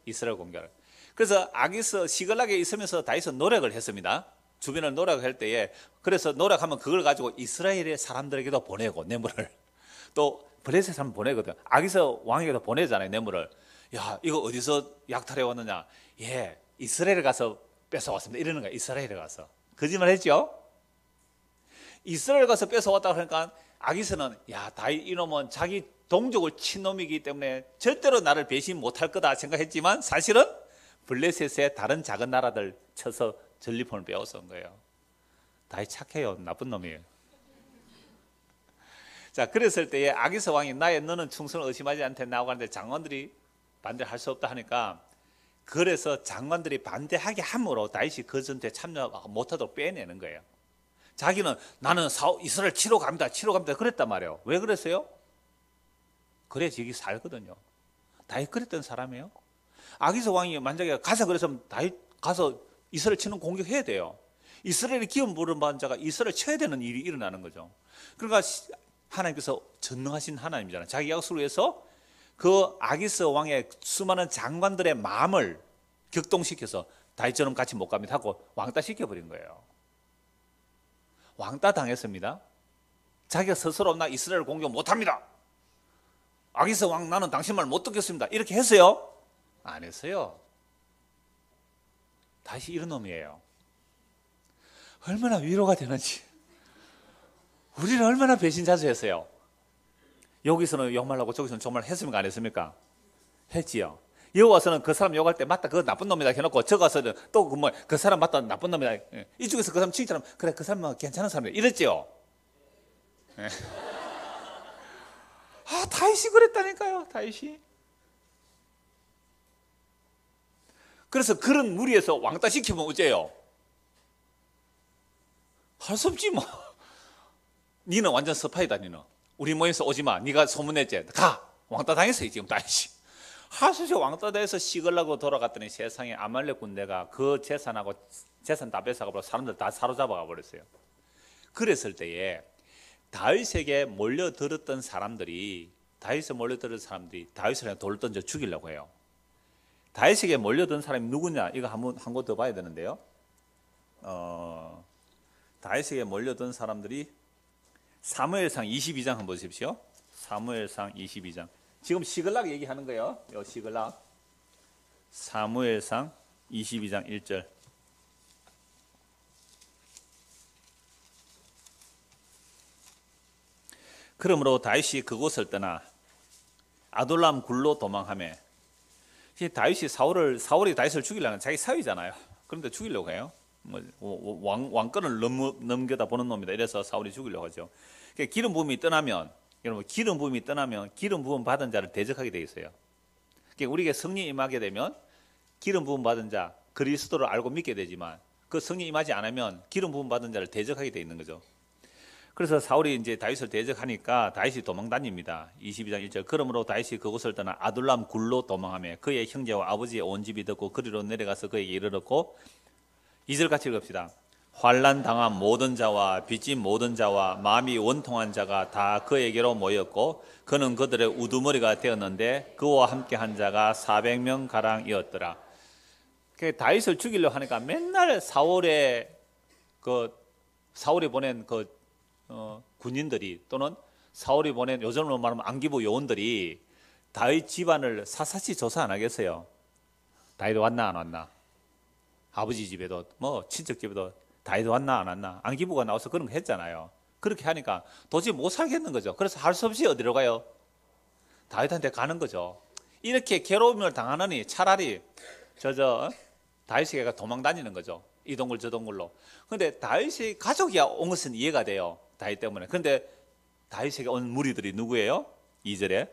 이스라엘 공격을. 그래서 아기스 시글락에 있으면서 다윗은 노력을 했습니다. 주변을 노력할 때에, 그래서 노력하면 그걸 가지고 이스라엘의 사람들에게도 보내고, 뇌물을 또 블레셋 사람 보내거든. 아기스 왕에게도 보내잖아요, 뇌물을. 야, 이거 어디서 약탈해 왔느냐? 예, 이스라엘에 가서 뺏어왔습니다, 이러는 거야. 이스라엘에 가서. 거짓말 했죠? 이스라엘 가서 뺏어왔다고 하니까 아기스는, 야, 다윗 이놈은 자기 동족을 친 놈이기 때문에 절대로 나를 배신 못할 거다 생각했지만, 사실은 블레셋의 다른 작은 나라들 쳐서 전리품을 빼앗아 온 거예요. 다윗 착해요. 나쁜 놈이에요. 자, 그랬을 때에 아기스 왕이 너는 충성을 의심하지 않대 나오고 하는데 장관들이 반대를 할 수 없다 하니까, 그래서 장관들이 반대하게 함으로 다윗이 그 전투에 참여 못하도록 빼내는 거예요. 자기는 나는 이스라엘 치러 갑니다 그랬단 말이에요. 왜 그랬어요? 그래야 지기 살거든요. 다윗 그랬던 사람이에요. 아기스 왕이 만약에 가서 그랬으면 다윗 가서 이스라엘 치는 공격해야 돼요. 이스라엘의 기업 부름받은 자가 이스라엘 쳐야 되는 일이 일어나는 거죠. 그러니까 하나님께서 전능하신 하나님이잖아요. 자기 약속을 위해서 그 아기스 왕의 수많은 장관들의 마음을 격동시켜서 다윗처럼 같이 못 갑니다 하고 왕따 시켜버린 거예요. 왕따 당했습니다. 자기가 스스로 나 이스라엘 공격 못합니다. 아기스 왕 나는 당신 말 못 듣겠습니다. 이렇게 했어요? 안 했어요. 다시 이런 놈이에요. 얼마나 위로가 되는지. 우리는 얼마나 배신자수했어요. 여기서는 욕말하고 저기서는 정말 했습니까 안 했습니까? 했지요. 여기 와서는 그 사람 욕할 때 맞다 그거 나쁜 놈이다 해놓고 저 가서는 또 그 사람 맞다 나쁜 놈이다. 이쪽에서 그 사람 칭찬하면 그래 그 사람은 괜찮은 사람이다 이랬지요. 네. 아 다윗이 그랬다니까요. 다윗이. 그래서 그런 무리에서 왕따 시키면 어째요? 할 수 없지 뭐. 니는 완전 스파이다 니는. 우리 모임에서 오지 마. 네가 소문냈지. 가. 왕따 당했어요 지금 다윗이. 하수시 왕따 돼서 식으려고 돌아갔더니 세상에 아말렉 군대가 그 재산하고 재산 다 뺏어가고 사람들 다 사로잡아가 버렸어요. 그랬을 때에 다윗에게 몰려들었던 사람들이 다윗을 그냥 돌 던져 죽이려고 해요. 다윗에게 몰려든 사람이 누구냐? 이거 한 번 더 봐야 되는데요. 다윗에게 몰려든 사람들이 사무엘상 22장 한번 보십시오. 사무엘상 22장. 지금 시글락 얘기하는 거예요. 요 시글락. 사무엘상 22장 1절. 그러므로 다윗이 그곳을 떠나 아둘람 굴로 도망하며. 다윗이 사울이 다윗을 죽이려는 자기 사위잖아요. 그런데 죽이려고 해요. 왕권을 넘겨다 보는 놈이다. 이래서 사울이 죽이려고 하죠. 기름 부음이 떠나면 여러분 기름 부음 받은 자를 대적하게 돼 있어요. 우리에게 성령 임하게 되면 기름 부음 받은 자 그리스도를 알고 믿게 되지만 그 성령 임하지 않으면 기름 부음 받은 자를 대적하게 돼 있는 거죠. 그래서 사울이 이제 다윗을 대적하니까 다윗이 도망 다닙니다. 22장 1절. 그러므로 다윗이 그곳을 떠나 아둘람 굴로 도망하며 그의 형제와 아버지의 온 집이 듣고 그리로 내려가서 그에게 이르렀고 2절 같이 읽읍시다. 환난 당한 모든 자와 빚진 모든 자와 마음이 원통한 자가 다 그에게로 모였고 그는 그들의 우두머리가 되었는데 그와 함께 한 자가 400명 가량이었더라. 다윗을 죽이려고 하니까 맨날 사울이 보낸 군인들이 또는 사울이 보낸 요즘으로 말하면 안기부 요원들이 다윗 집안을 사사시 조사 안 하겠어요? 다윗 왔나 안 왔나? 아버지 집에도 친척 집에도 다윗 왔나 안 왔나? 안기부가 나와서 그런 거 했잖아요. 그렇게 하니까 도저히 못 살겠는 거죠. 그래서 할 수 없이 어디로 가요? 다윗한테 가는 거죠. 이렇게 괴로움을 당하느니 차라리 다윗에게 도망 다니는 거죠. 이 동굴 저 동굴로. 그런데 다윗의 가족이 온 것은 이해가 돼요. 다윗 때문에. 그런데 다윗에게 온 무리들이 누구예요? 2절에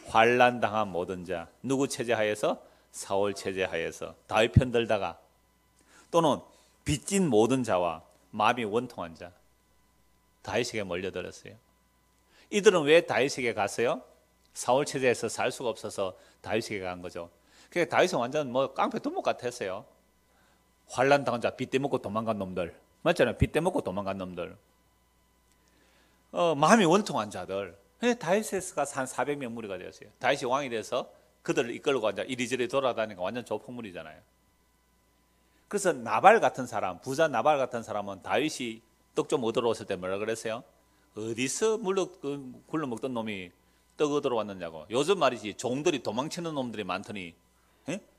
환난 당한 모든 자. 누구 체제하에서? 사울 체제하에서 다윗 편들다가 또는 빚진 모든 자와 마음이 원통한 자. 다윗에게 몰려들었어요. 이들은 왜 다윗에게 갔어요? 사울 체제에서 살 수가 없어서 다윗에게 간 거죠. 그러니까 다윗은 완전 깡패 두목 같았어요. 환난 당한 자, 빚 떼먹고 도망간 놈들. 맞잖아요. 빚 떼먹고 도망간 놈들. 마음이 원통한 자들. 다윗에서 가서 한 400명 무리가 되었어요. 다윗이 왕이 돼서 그들을 이끌고 앉아 이리저리 돌아다니니까 완전 조폭물이잖아요. 그래서 나발 같은 사람, 부자 나발 같은 사람은 다윗이 떡 좀 얻으러 왔을 때 뭐라 그랬어요? 어디서 굴러먹던 놈이 떡 얻으러 왔느냐고. 요즘 말이지 종들이 도망치는 놈들이 많더니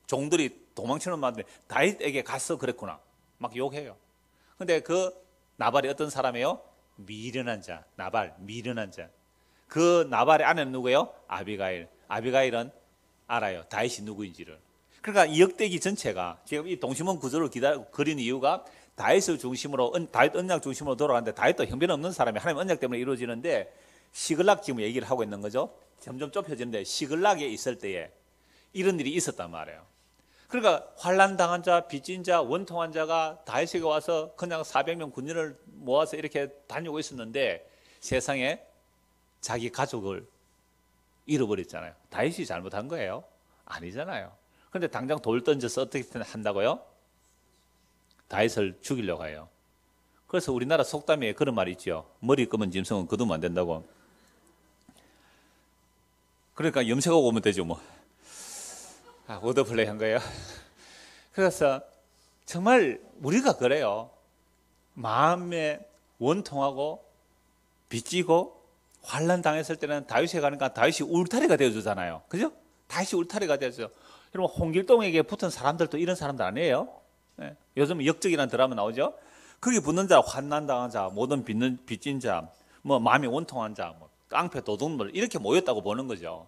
종들이 도망치는 놈들이 다윗에게 가서 그랬구나 막 욕해요. 근데 그 나발이 어떤 사람이에요? 미련한 자. 나발, 미련한 자. 그 나발의 아내는 누구예요? 아비가일. 아비가일은 알아요. 다윗이 누구인지를. 그러니까 이 역대기 전체가 지금 이 동시몬 구조를 그린 이유가 다윗을 중심으로 다윗 언약 중심으로 돌아가는데 다윗도 형편없는 사람이 하나님 언약 때문에 이루어지는데 시글락 지금 얘기를 하고 있는 거죠. 점점 좁혀지는데 시글락에 있을 때에 이런 일이 있었단 말이에요. 그러니까 환난 당한 자, 빚진 자, 원통한 자가 다윗에게 와서 그냥 400명 군인을 모아서 이렇게 다니고 있었는데 세상에 자기 가족을 잃어버렸잖아요. 다윗이 잘못한 거예요? 아니잖아요. 그런데 당장 돌 던져서 어떻게 한다고요? 다윗을 죽이려고 해요. 그래서 우리나라 속담에 그런 말이 있죠. 머리 검은 짐승은 거두면 안 된다고. 그러니까 염색하고 오면 되죠 뭐. 워드플레이 한 거예요. 그래서 정말 우리가 그래요. 마음에 원통하고 빚지고 환난 당했을 때는 다윗에 가니까 다윗이 울타리가 되어주잖아요. 그죠? 다윗이 울타리가 되어줘요. 여러분 홍길동에게 붙은 사람들도 이런 사람들 아니에요? 네. 요즘 역적이라는 드라마 나오죠? 거기 붙는 자, 환난 당한 자, 모든 빚진 자, 뭐 마음이 원통한 자, 뭐 깡패 도둑들 이렇게 모였다고 보는 거죠.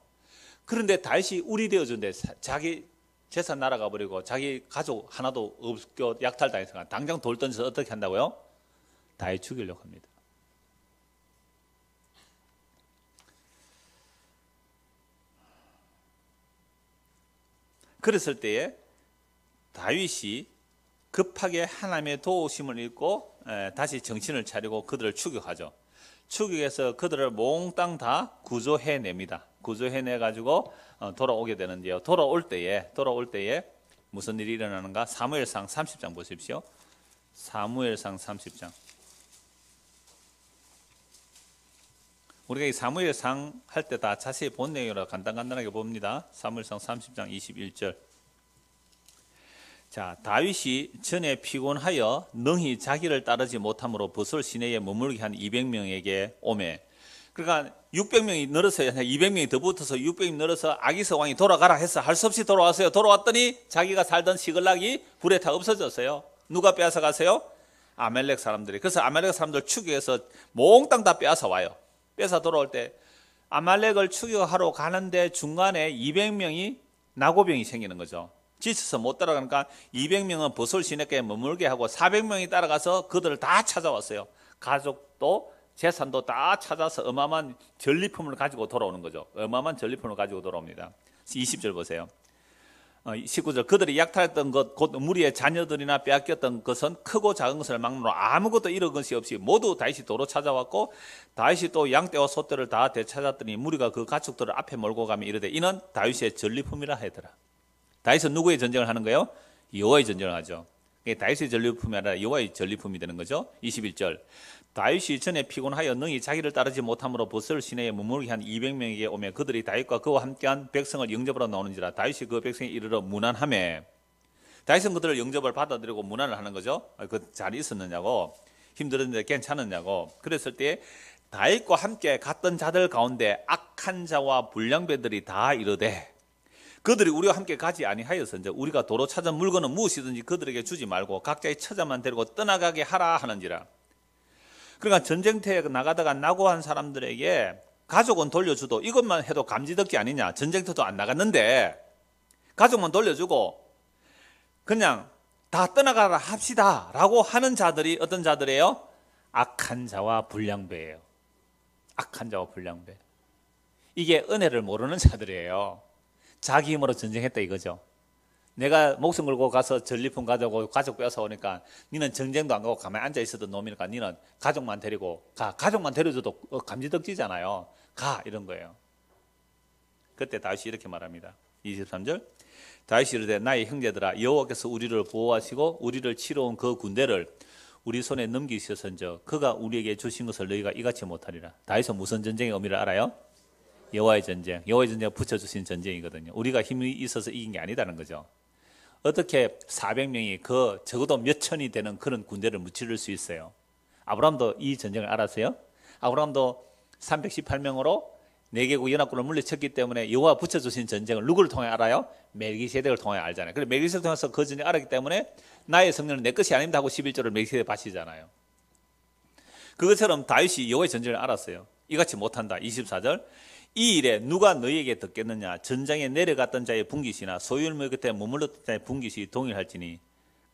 그런데 다윗이 울이 되어준데 자기 재산 날아가 버리고 자기 가족 하나도 없고 약탈당해서 당장 돌 던져서 어떻게 한다고요? 다윗 죽이려고 합니다. 그랬을 때에 다윗이 급하게 하나님의 도우심을 읽고 다시 정신을 차리고 그들을 추격하죠. 추격해서 그들을 몽땅 다 구조해냅니다. 구조해내가지고 돌아오게 되는데요. 돌아올 때에 무슨 일이 일어나는가? 사무엘상 30장 보십시오. 사무엘상 30장. 우리가 이 사무엘상 할 때 다 자세히 본 내용이라 간단하게 봅니다. 사무엘상 30장 21절. 자, 다윗이 전에 피곤하여 능히 자기를 따르지 못함으로 버솔 시내에 머물게 한 200명에게 오매. 그러니까 600명이 늘어서 200명이 더 붙어서 600명이 늘어서 아기스 왕이 돌아가라 해서 할 수 없이 돌아왔어요. 돌아왔더니 자기가 살던 시글락이 불에 타 없어졌어요. 누가 빼앗아 가세요? 아멜렉 사람들이. 그래서 아멜렉 사람들 추격해서 몽땅 다 빼앗아 와요. 빼앗아 돌아올 때 아말렉을 추격하러 가는데 중간에 200명이 나고병이 생기는 거죠. 지쳐서 못 따라가니까 200명은 버솔 시내가에 머물게 하고 400명이 따라가서 그들을 다 찾아왔어요. 가족도 재산도 다 찾아서 어마어마한 전리품을 가지고 돌아오는 거죠. 어마어마한 전리품을 가지고 돌아옵니다. 20절 보세요. 19절. 그들이 약탈했던 것, 곧 무리의 자녀들이나 빼앗겼던 것은 크고 작은 것을 막론하고 아무것도 잃은 것이 없이 모두 다윗이 도로 찾아왔고, 다윗이 또 양떼와 소떼를 다 되찾았더니 무리가 그 가축들을 앞에 몰고 가며 이르되 이는 다윗의 전리품이라 하더라. 다윗은 누구의 전쟁을 하는 거예요? 여호와의 전쟁을 하죠. 다윗의 전리품이 아니라 여호와의 전리품이 되는 거죠. 21절. 다윗이 전에 피곤하여 능히 자기를 따르지 못함으로 버솔 시내에 머물게 한 200명에게 오며 그들이 다윗과 그와 함께한 백성을 영접하러 나오는지라. 다윗이 그 백성에 이르러 문안하매. 다윗은 그들을 영접을 받아들이고 문안을 하는 거죠. 그 잘 있었느냐고, 힘들었는데 괜찮았냐고. 그랬을 때 다윗과 함께 갔던 자들 가운데 악한 자와 불량배들이 다 이르되 그들이 우리와 함께 가지 아니하여서 이제 우리가 도로 찾은 물건은 무엇이든지 그들에게 주지 말고 각자의 처자만 데리고 떠나가게 하라 하는지라. 그러니까 전쟁터에 나가다가 낙오한 사람들에게 가족은 돌려주도 이것만 해도 감지덕지 아니냐. 전쟁터도 안 나갔는데 가족만 돌려주고 그냥 다 떠나가라 합시다 라고 하는 자들이 어떤 자들이에요? 악한 자와 불량배예요. 악한 자와 불량배. 이게 은혜를 모르는 자들이에요. 자기 힘으로 전쟁했다 이거죠. 내가 목숨 걸고 가서 전리품 가져오고 가족 빼앗아 오니까 니는 전쟁도 안 가고 가만히 앉아 있었던 놈이니까 니는 가족만 데리고 가. 가족만 데려줘도 감지덕지잖아요. 가 이런 거예요. 그때 다윗이 이렇게 말합니다. 23절. 다윗이 이르되 나의 형제들아 여호와께서 우리를 보호하시고 우리를 치러 온 그 군대를 우리 손에 넘기셨은즉 그가 우리에게 주신 것을 너희가 이같이 못하리라. 다윗은 무슨 전쟁의 의미를 알아요? 여호와의 전쟁. 여호와의 전쟁을 붙여주신 전쟁이거든요. 우리가 힘이 있어서 이긴 게 아니다는 거죠. 어떻게 400명이 그 적어도 몇 천이 되는 그런 군대를 무찌를 수 있어요? 아브라함도 이 전쟁을 알았어요? 아브라함도 318명으로 4개국 연합군을 물리쳤기 때문에 여호와 붙여주신 전쟁을 누구를 통해 알아요? 멜기세덱을 통해 알잖아요. 그래서 멜기세덱을 통해서 그 전쟁을 알았기 때문에 나의 성령은 내 것이 아닙니다 하고 11조를 멜기세덱 바치잖아요. 그것처럼 다윗이 여호와의 전쟁을 알았어요. 이같이 못한다. 24절. 이 일에 누가 너희에게 듣겠느냐. 전장에 내려갔던 자의 분깃이나 소유물 곁에 머물렀던 자의 분깃이 동일할지니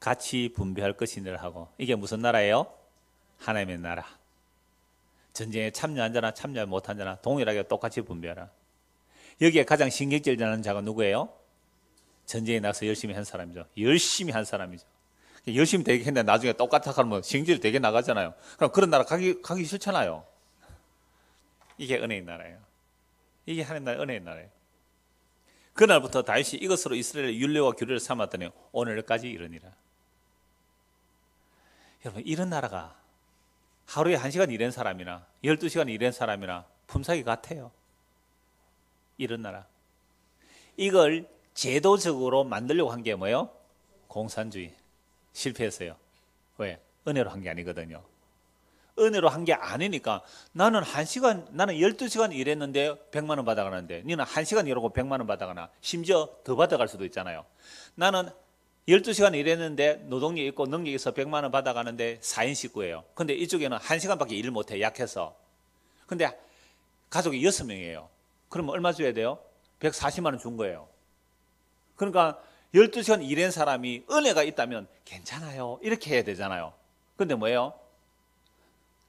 같이 분배할 것이니라 하고. 이게 무슨 나라예요? 하나님의 나라. 전쟁에 참여한 자나 참여 못한 자나 동일하게 똑같이 분배하라. 여기에 가장 신경질 나는 자가 누구예요? 전쟁에 나서 열심히 한 사람이죠. 열심히 한 사람이죠. 열심히 되게 했는데 나중에 똑같아 하면 신경질이 되게 나가잖아요. 그럼 그런 나라 가기 싫잖아요. 이게 은혜의 나라예요. 이게 하나님 나라의 은혜의 나라예요. 그날부터 다윗이 이것으로 이스라엘의 율례와 규례를 삼았더니 오늘까지 이르니라. 여러분, 이런 나라가 하루에 1시간 일한 사람이나 12시간 일한 사람이나 품삯이 같아요. 이런 나라. 이걸 제도적으로 만들려고 한 게 뭐예요? 공산주의. 실패했어요. 왜? 은혜로 한 게 아니거든요. 은혜로 한 게 아니니까 나는 12시간 일했는데 100만 원 받아가는데 너는 1시간 일하고 100만 원 받아가나, 심지어 더 받아갈 수도 있잖아요. 나는 12시간 일했는데 노동력 있고 능력 있어 100만 원 받아가는데 4인 식구예요. 근데 이쪽에는 1시간밖에 일 못해, 약해서. 근데 가족이 6명이에요. 그러면 얼마 줘야 돼요? 140만 원 준 거예요. 그러니까 12시간 일한 사람이 은혜가 있다면 괜찮아요, 이렇게 해야 되잖아요. 근데 뭐예요?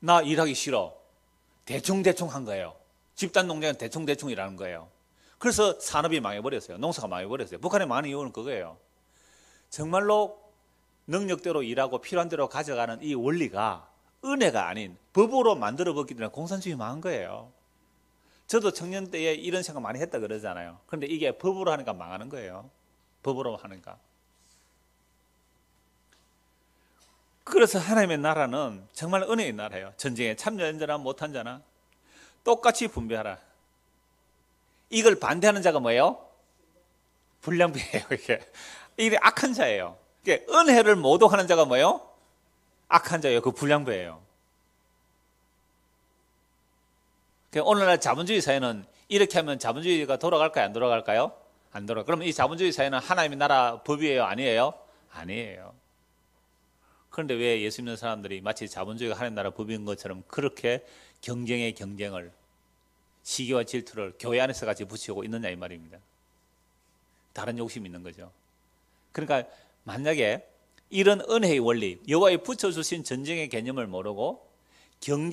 나 일하기 싫어. 대충 한 거예요. 집단 농장은 대충 일하는 거예요. 그래서 산업이 망해버렸어요. 농사가 망해버렸어요. 북한에 많은 이유는 그거예요. 정말로 능력대로 일하고 필요한 대로 가져가는 이 원리가 은혜가 아닌 법으로 만들어봤기 때문에 공산주의 망한 거예요. 저도 청년 때에 이런 생각 많이 했다 그러잖아요. 그런데 이게 법으로 하니까 망하는 거예요. 법으로 하니까. 그래서 하나님의 나라는 정말 은혜의 나라예요. 전쟁에 참여한 자나 못한 자나 똑같이 분배하라. 이걸 반대하는 자가 뭐예요? 불량배예요. 이게 악한 자예요. 은혜를 모독하는 자가 뭐예요? 악한 자예요. 그 불량배예요. 오늘날 자본주의 사회는 이렇게 하면 자본주의가 돌아갈까요? 안 돌아갈까요? 안 돌아가. 그럼 이 자본주의 사회는 하나님의 나라 법이에요? 아니에요? 아니에요. 그런데 왜 예수 믿는 사람들이 마치 자본주의가 하나님 나라 법인 것처럼 그렇게 경쟁의 경쟁을, 시기와 질투를 교회 안에서 같이 붙이고 있느냐 이 말입니다. 다른 욕심이 있는 거죠. 그러니까 만약에 이런 은혜의 원리, 여호와의 붙여주신 전쟁의 개념을 모르고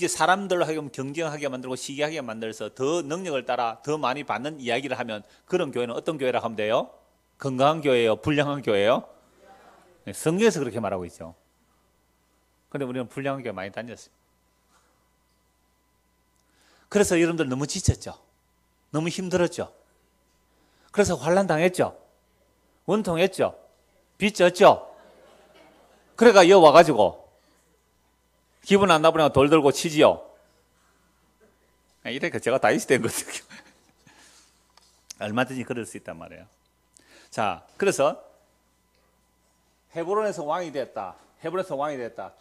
사람들로 하여금 경쟁하게 만들고 시기하게 만들어서 더 능력을 따라 더 많이 받는 이야기를 하면 그런 교회는 어떤 교회라 하면 돼요? 건강한 교회예요? 불량한 교회예요? 성경에서 그렇게 말하고 있죠. 그런데 우리는 불량한 교회 많이 다녔어요. 그래서 여러분들 너무 지쳤죠? 너무 힘들었죠? 그래서 환난 당했죠? 원통했죠? 빚졌죠? 그래가 여 와가지고 기분 안 나쁘니까 돌 들고 치지요? 이래서 제가 다윗이 된 거죠. 얼마든지 그럴 수 있단 말이에요. 자, 그래서 헤브론에서 왕이 됐다. 헤브론에서 왕이 됐다.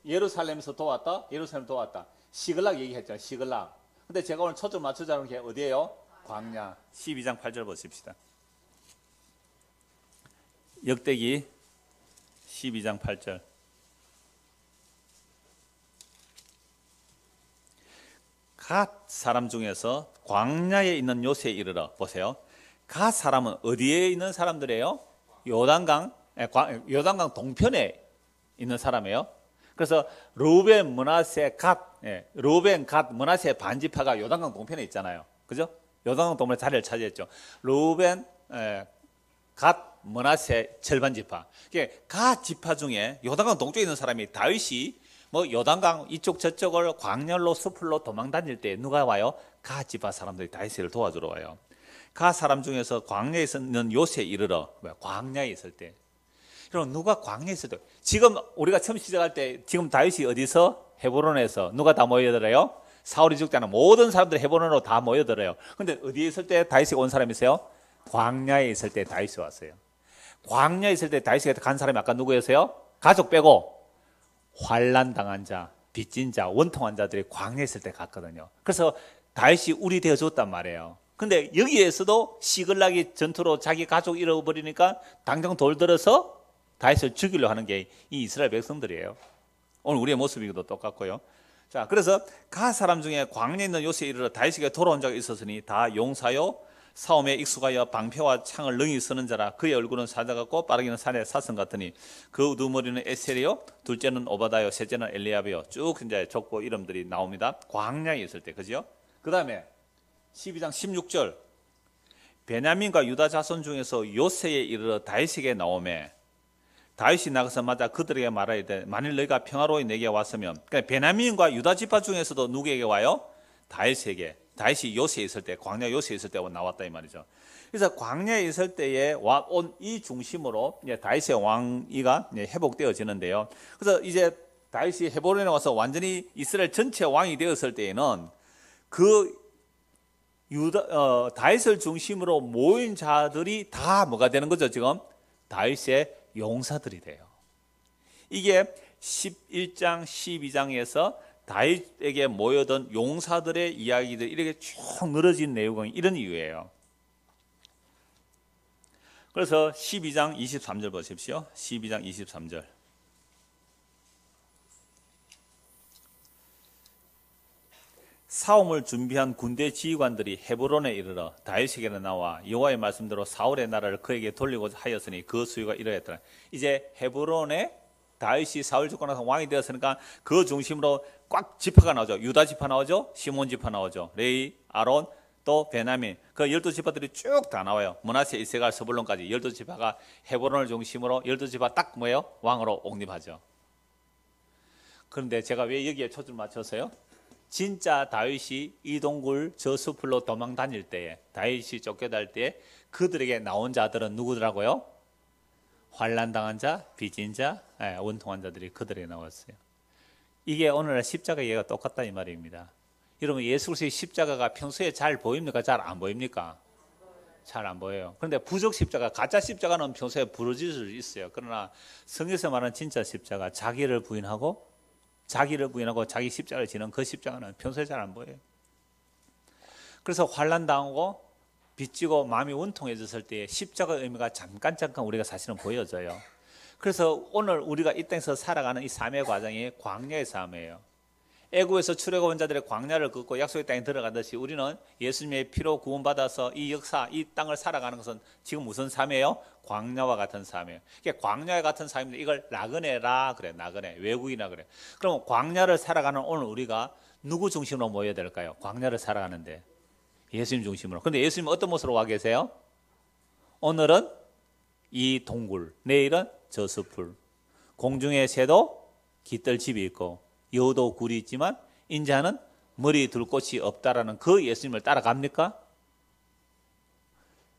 예루살렘에서 도왔다. 예루살렘 도왔다. 시글락 얘기했죠. 시글락. 근데 제가 오늘 초점 맞추자는 게 어디예요? 광야. 12장 8절 보십시다. 역대기 12장 8절. 갓 사람 중에서 광야에 있는 요새에 이르러. 보세요. 갓 사람은 어디에 있는 사람들이에요? 요단강 동편에 있는 사람이에요. 그래서 루벤, 므낫세, 루벤, 갓, 므낫세 반지파가 요단강 동편에 있잖아요. 그죠? 요단강 동편에 자리를 차지했죠. 루벤, 갓, 므낫세 절반 지파. 갓 지파 중에 요단강 동쪽에 있는 사람이 다윗이 요단강 이쪽 저쪽을 광야로 숲으로 도망 다닐 때 누가 와요? 갓 지파 사람들이 다윗을 도와주러 와요. 갓 사람 중에서 광야에 있는 요새에 이르러. 광야에 있을 때. 여러분, 누가 광야에 있을 때, 지금 우리가 처음 시작할 때 지금 다윗이 어디서? 헤브론에서. 누가 다 모여들어요? 사울이 죽지 않은 모든 사람들이 헤브론으로 다 모여들어요. 근데 어디에 있을 때 다윗이 온 사람이 있어요? 광야에 있을 때 다윗이 왔어요. 광야에 있을 때 다윗이 간 사람이 아까 누구였어요? 가족 빼고 환난 당한 자, 빚진 자, 원통한 자들이 광야에 있을 때 갔거든요. 그래서 다윗이 우리 되어줬단 말이에요. 근데 여기에서도 시글락이 전투로 자기 가족 잃어버리니까 당장 돌 들어서 다윗을 죽이려고 하는 게 이 이스라엘 백성들이에요. 오늘 우리의 모습이기도 똑같고요. 자, 그래서 갓 사람 중에 광야에 있는 요새에 이르러 다윗에게 돌아온 자가 있었으니 다 용사요 싸움에 익숙하여 방패와 창을 능히 쓰는 자라. 그의 얼굴은 사자 같고 빠르기는 산의 사슴 같으니 그 두머리는 에셀이요 둘째는 오바다요 셋째는 엘리압이요. 쭉 이제 족보 이름들이 나옵니다. 광야에 있을 때, 그죠? 그 다음에 12장 16절. 베냐민과 유다 자손 중에서 요새에 이르러 다윗에게 나오매 다윗이 나가서 맞아 그들에게 말하야 돼. 만일 너희가 평화로이 내게 왔으면. 그러니까 베냐민과 유다 지파 중에서도 누구에게 와요? 다윗에게. 다윗이 요새에 있을 때, 광야 요새에 있을 때 나왔다 이 말이죠. 그래서 광야에 있을 때에 온 이 중심으로 이제 다윗의 왕위가 회복되어지는데요. 그래서 이제 다윗이 헤브론에 와서 완전히 이스라엘 전체 왕이 되었을 때에는 그 다윗을 중심으로 모인 자들이 다 뭐가 되는 거죠? 지금 다윗의 용사들이 돼요. 이게 11장, 12장에서 다윗에게 모여든 용사들의 이야기들이 이렇게 쭉 늘어진 내용이 이런 이유예요. 그래서 12장 23절 보십시오. 12장 23절. 싸움을 준비한 군대 지휘관들이 헤브론에 이르러 다윗에게로 나와 여호와의 말씀대로 사울의 나라를 그에게 돌리고자 하였으니 그 수요가 이러했더라. 이제 헤브론에 다윗이 사울 죽고 나서 왕이 되었으니까 그 중심으로 꽉 지파가 나오죠. 유다 지파 나오죠. 시몬 지파 나오죠. 레위, 아론, 또 베냐민, 그 12지파들이 쭉 다 나와요. 므낫세, 이세갈, 스불론까지 12지파가 헤브론을 중심으로 12지파 딱 뭐예요? 왕으로 옹립하죠. 그런데 제가 왜 여기에 초점을 맞췄어요? 진짜 다윗이 이동굴 저 숲으로 도망 다닐 때에, 다윗이 쫓겨날 때 그들에게 나온 자들은 누구더라고요? 환난당한 자, 빚진 자, 원통한 자들이 그들에게 나왔어요. 이게 오늘날 십자가 이해가 똑같다 이 말입니다. 여러분, 예수 그리스도의 십자가가 평소에 잘 보입니까? 잘 안 보입니까? 잘 안 보여요. 그런데 부적 십자가, 가짜 십자가는 평소에 부러질 수 있어요. 그러나 성경에서 말하는 진짜 십자가, 자기를 부인하고 자기 십자가를 지는 그 십자가는 평소에 잘 안 보여요. 그래서 환난 당하고 빚지고 마음이 원통해졌을 때 십자가의 의미가 잠깐 우리가 사실은 보여져요. 그래서 오늘 우리가 이 땅에서 살아가는 이 삶의 과정이 광야의 삶이에요. 애굽에서 출애굽한 자들의 광야를 걷고 약속의 땅에 들어가듯이 우리는 예수님의 피로 구원받아서 이 역사, 이 땅을 살아가는 것은 지금 무슨 삶이에요? 광야와 같은 삶이에요. 이게 광야와 같은 삶인데 이걸 나그네라 그래. 나그네, 외국이나 그래. 그럼 광야를 살아가는 오늘 우리가 누구 중심으로 모여야 될까요? 광야를 살아가는데 예수님 중심으로. 그런데 예수님 어떤 모습으로 와 계세요? 오늘은 이 동굴, 내일은 저 숲을, 공중의 새도 깃들 집이 있고 여우도 굴이 있지만 인자는 머리 둘 곳이 없다라는 그 예수님을 따라갑니까?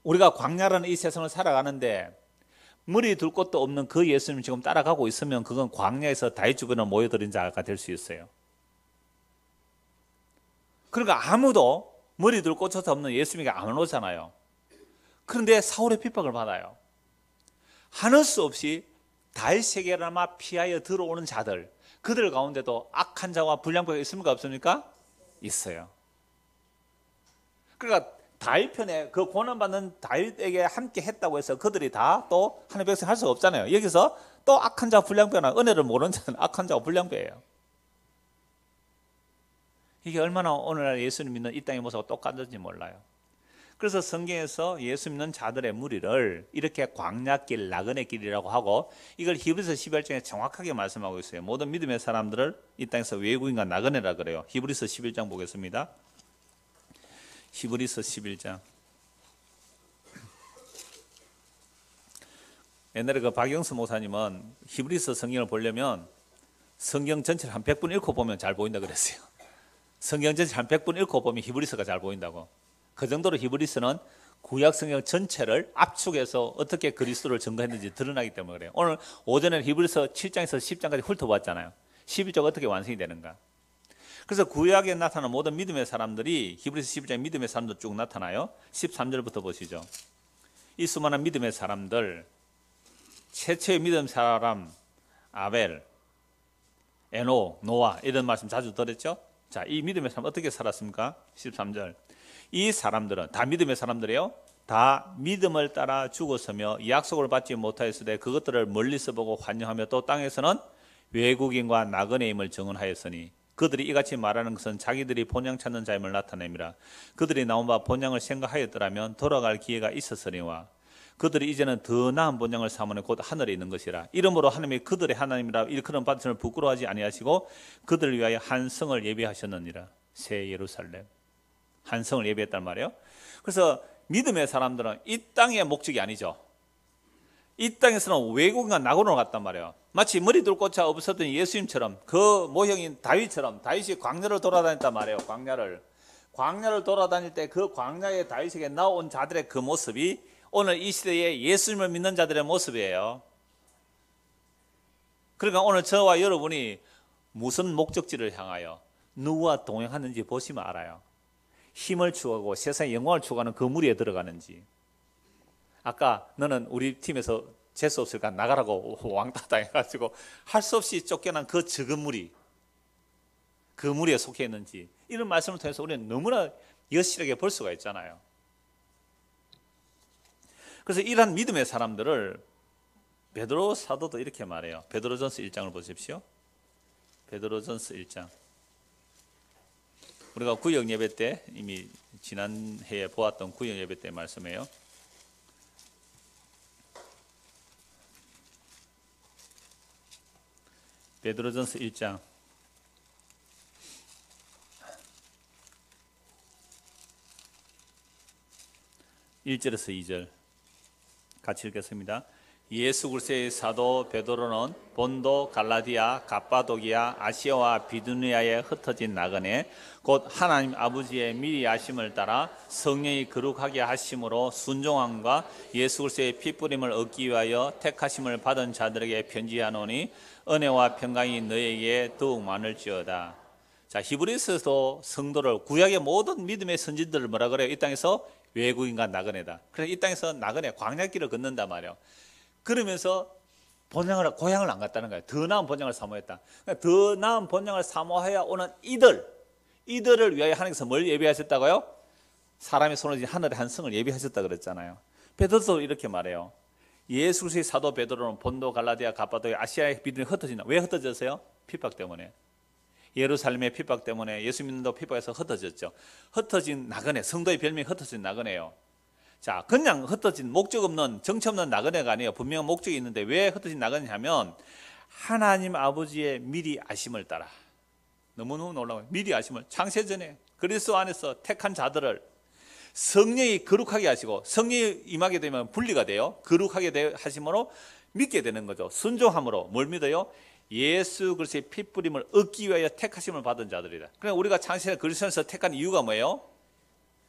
우리가 광야라는 이 세상을 살아가는데 머리 둘 곳도 없는 그 예수님 지금 따라가고 있으면 그건 광야에서 다윗 주변에 모여들인 자가 될 수 있어요. 그러니까 아무도 머리 둘 곳도 없는 예수님에게 안 오잖아요. 그런데 사울의 핍박을 받아요. 하는 수 없이 다윗에게나마 피하여 들어오는 자들, 그들 가운데도 악한 자와 불량배가 있습니까? 없습니까? 있어요. 그러니까 다윗 편에 그 고난받는 다윗에게 함께 했다고 해서 그들이 다 또 하나님의 백성 할 수가 없잖아요. 여기서 또 악한 자와 불량배나 은혜를 모르는 자는 악한 자와 불량배예요. 이게 얼마나 오늘날 예수님 믿는 이 땅의 모습과 똑같은지 몰라요. 그래서 성경에서 예수 믿는 자들의 무리를 이렇게 광야길, 나그네 길이라고 하고 이걸 히브리서 11장에 정확하게 말씀하고 있어요. 모든 믿음의 사람들을 이 땅에서 외국인과 나그네라 그래요. 히브리서 11장 보겠습니다. 히브리서 11장. 옛날에 그 박영수 목사님은 히브리서 성경을 보려면 성경 전체를 한 100분 읽고 보면 잘 보인다 그랬어요. 성경 전체를 한 100분 읽고 보면 히브리서가 잘 보인다고. 그 정도로 히브리서는 구약 성경 전체를 압축해서 어떻게 그리스도를 증거했는지 드러나기 때문에 그래요. 오늘 오전에 히브리서 7장에서 10장까지 훑어봤잖아요. 11장 어떻게 완성이 되는가. 그래서 구약에 나타나는 모든 믿음의 사람들이 히브리서 11장 믿음의 사람들 쭉 나타나요. 13절부터 보시죠. 이 수많은 믿음의 사람들, 최초의 믿음 사람 아벨, 에노, 노아 이런 말씀 자주 들었죠. 자, 이 믿음의 사람 어떻게 살았습니까? 13절. 이 사람들은 다 믿음의 사람들이에요. 다 믿음을 따라 죽었으며 약속을 받지 못하였으되 그것들을 멀리서 보고 환영하며 또 땅에서는 외국인과 나그네임을 증언하였으니 그들이 이같이 말하는 것은 자기들이 본향 찾는 자임을 나타냅니다. 그들이 나온 바 본향을 생각하였더라면 돌아갈 기회가 있었으니와 그들이 이제는 더 나은 본향을 사모하는 곧 하늘에 있는 것이라. 이러므로 하나님이 그들의 하나님이라 일컬음 받으심을 부끄러워하지 아니하시고 그들을 위하여 한 성을 예비하셨느니라. 새 예루살렘. 한 성을 예비했단 말이에요. 그래서 믿음의 사람들은 이 땅의 목적이 아니죠. 이 땅에서는 외국인과 나그네로 갔단 말이에요. 마치 머리 둘 곳이 없었던 예수님처럼 그 모형인 다윗처럼 다윗이 광야를 돌아다녔단 말이에요. 광야를. 광야를 돌아다닐 때 그 광야의 다윗에게 나온 자들의 그 모습이 오늘 이 시대에 예수님을 믿는 자들의 모습이에요. 그러니까 오늘 저와 여러분이 무슨 목적지를 향하여 누구와 동행하는지 보시면 알아요. 힘을 추구하고 세상의 영광을 추구하는 그 무리에 들어가는지. 아까 너는 우리 팀에서 재수 없으니까 나가라고 왕따 당해가지고 할 수 없이 쫓겨난 그 적은 무리, 그 무리에 속해 있는지, 이런 말씀을 통해서 우리는 너무나 여실하게 볼 수가 있잖아요. 그래서 이러한 믿음의 사람들을 베드로 사도도 이렇게 말해요. 베드로전서 1장을 보십시오. 베드로전서 1장. 우리가 구역 예배 때 이미 지난 해에 보았던 구역 예배 때 말씀이에요. 베드로전서 1장 1절에서 2절 같이 읽겠습니다. 예수 그리스도의 사도 베드로는 본도, 갈라디아, 갑바도기아, 아시아와 비두니아에 흩어진 나그네 곧 하나님 아버지의 미리 아심을 따라 성령이 거룩하게 하심으로 순종함과 예수 그리스도의 피뿌림을 얻기 위하여 택하심을 받은 자들에게 편지하노니 은혜와 평강이 너에게 더욱 많을지어다. 자, 히브리서도 성도를 구약의 모든 믿음의 선지들을 뭐라 그래요? 이 땅에서 외국인과 나그네다. 그래서 이 땅에서 나그네 광야길을 걷는단 말이에요. 그러면서 고향을 안 갔다는 거예요. 더 나은 본향을 사모했다. 그러니까 더 나은 본향을 사모하여 오는 이들을 위하여 하나님께서 뭘 예비하셨다고요? 사람의 손을 쥔 하늘의 한 성을 예비하셨다 그랬잖아요. 베드로도 이렇게 말해요. 예수 그리스도의 사도 베드로는 본도, 갈라디아, 갑바도기아, 아시아의 비두니아에 흩어진다. 왜 흩어졌어요? 핍박 때문에. 예루살렘의 핍박 때문에 예수 믿는다고 핍박해서 흩어졌죠. 흩어진 나그네, 성도의 별명이 흩어진 나그네요. 자, 그냥 흩어진 목적 없는 정체 없는 나그네가 아니에요. 분명한 목적이 있는데 왜 흩어진 나그네냐면 하나님 아버지의 미리 아심을 따라, 너무너무 놀라워요. 미리 아심을, 창세전에 그리스도 안에서 택한 자들을 성령이 거룩하게 하시고, 성령이 임하게 되면 분리가 돼요. 거룩하게 하심으로 믿게 되는 거죠. 순종함으로 뭘 믿어요? 예수 그리스도의 피뿌림을 얻기 위하여 택하심을 받은 자들이다. 그러니까 우리가 창세전에 그리스도에서 택한 이유가 뭐예요?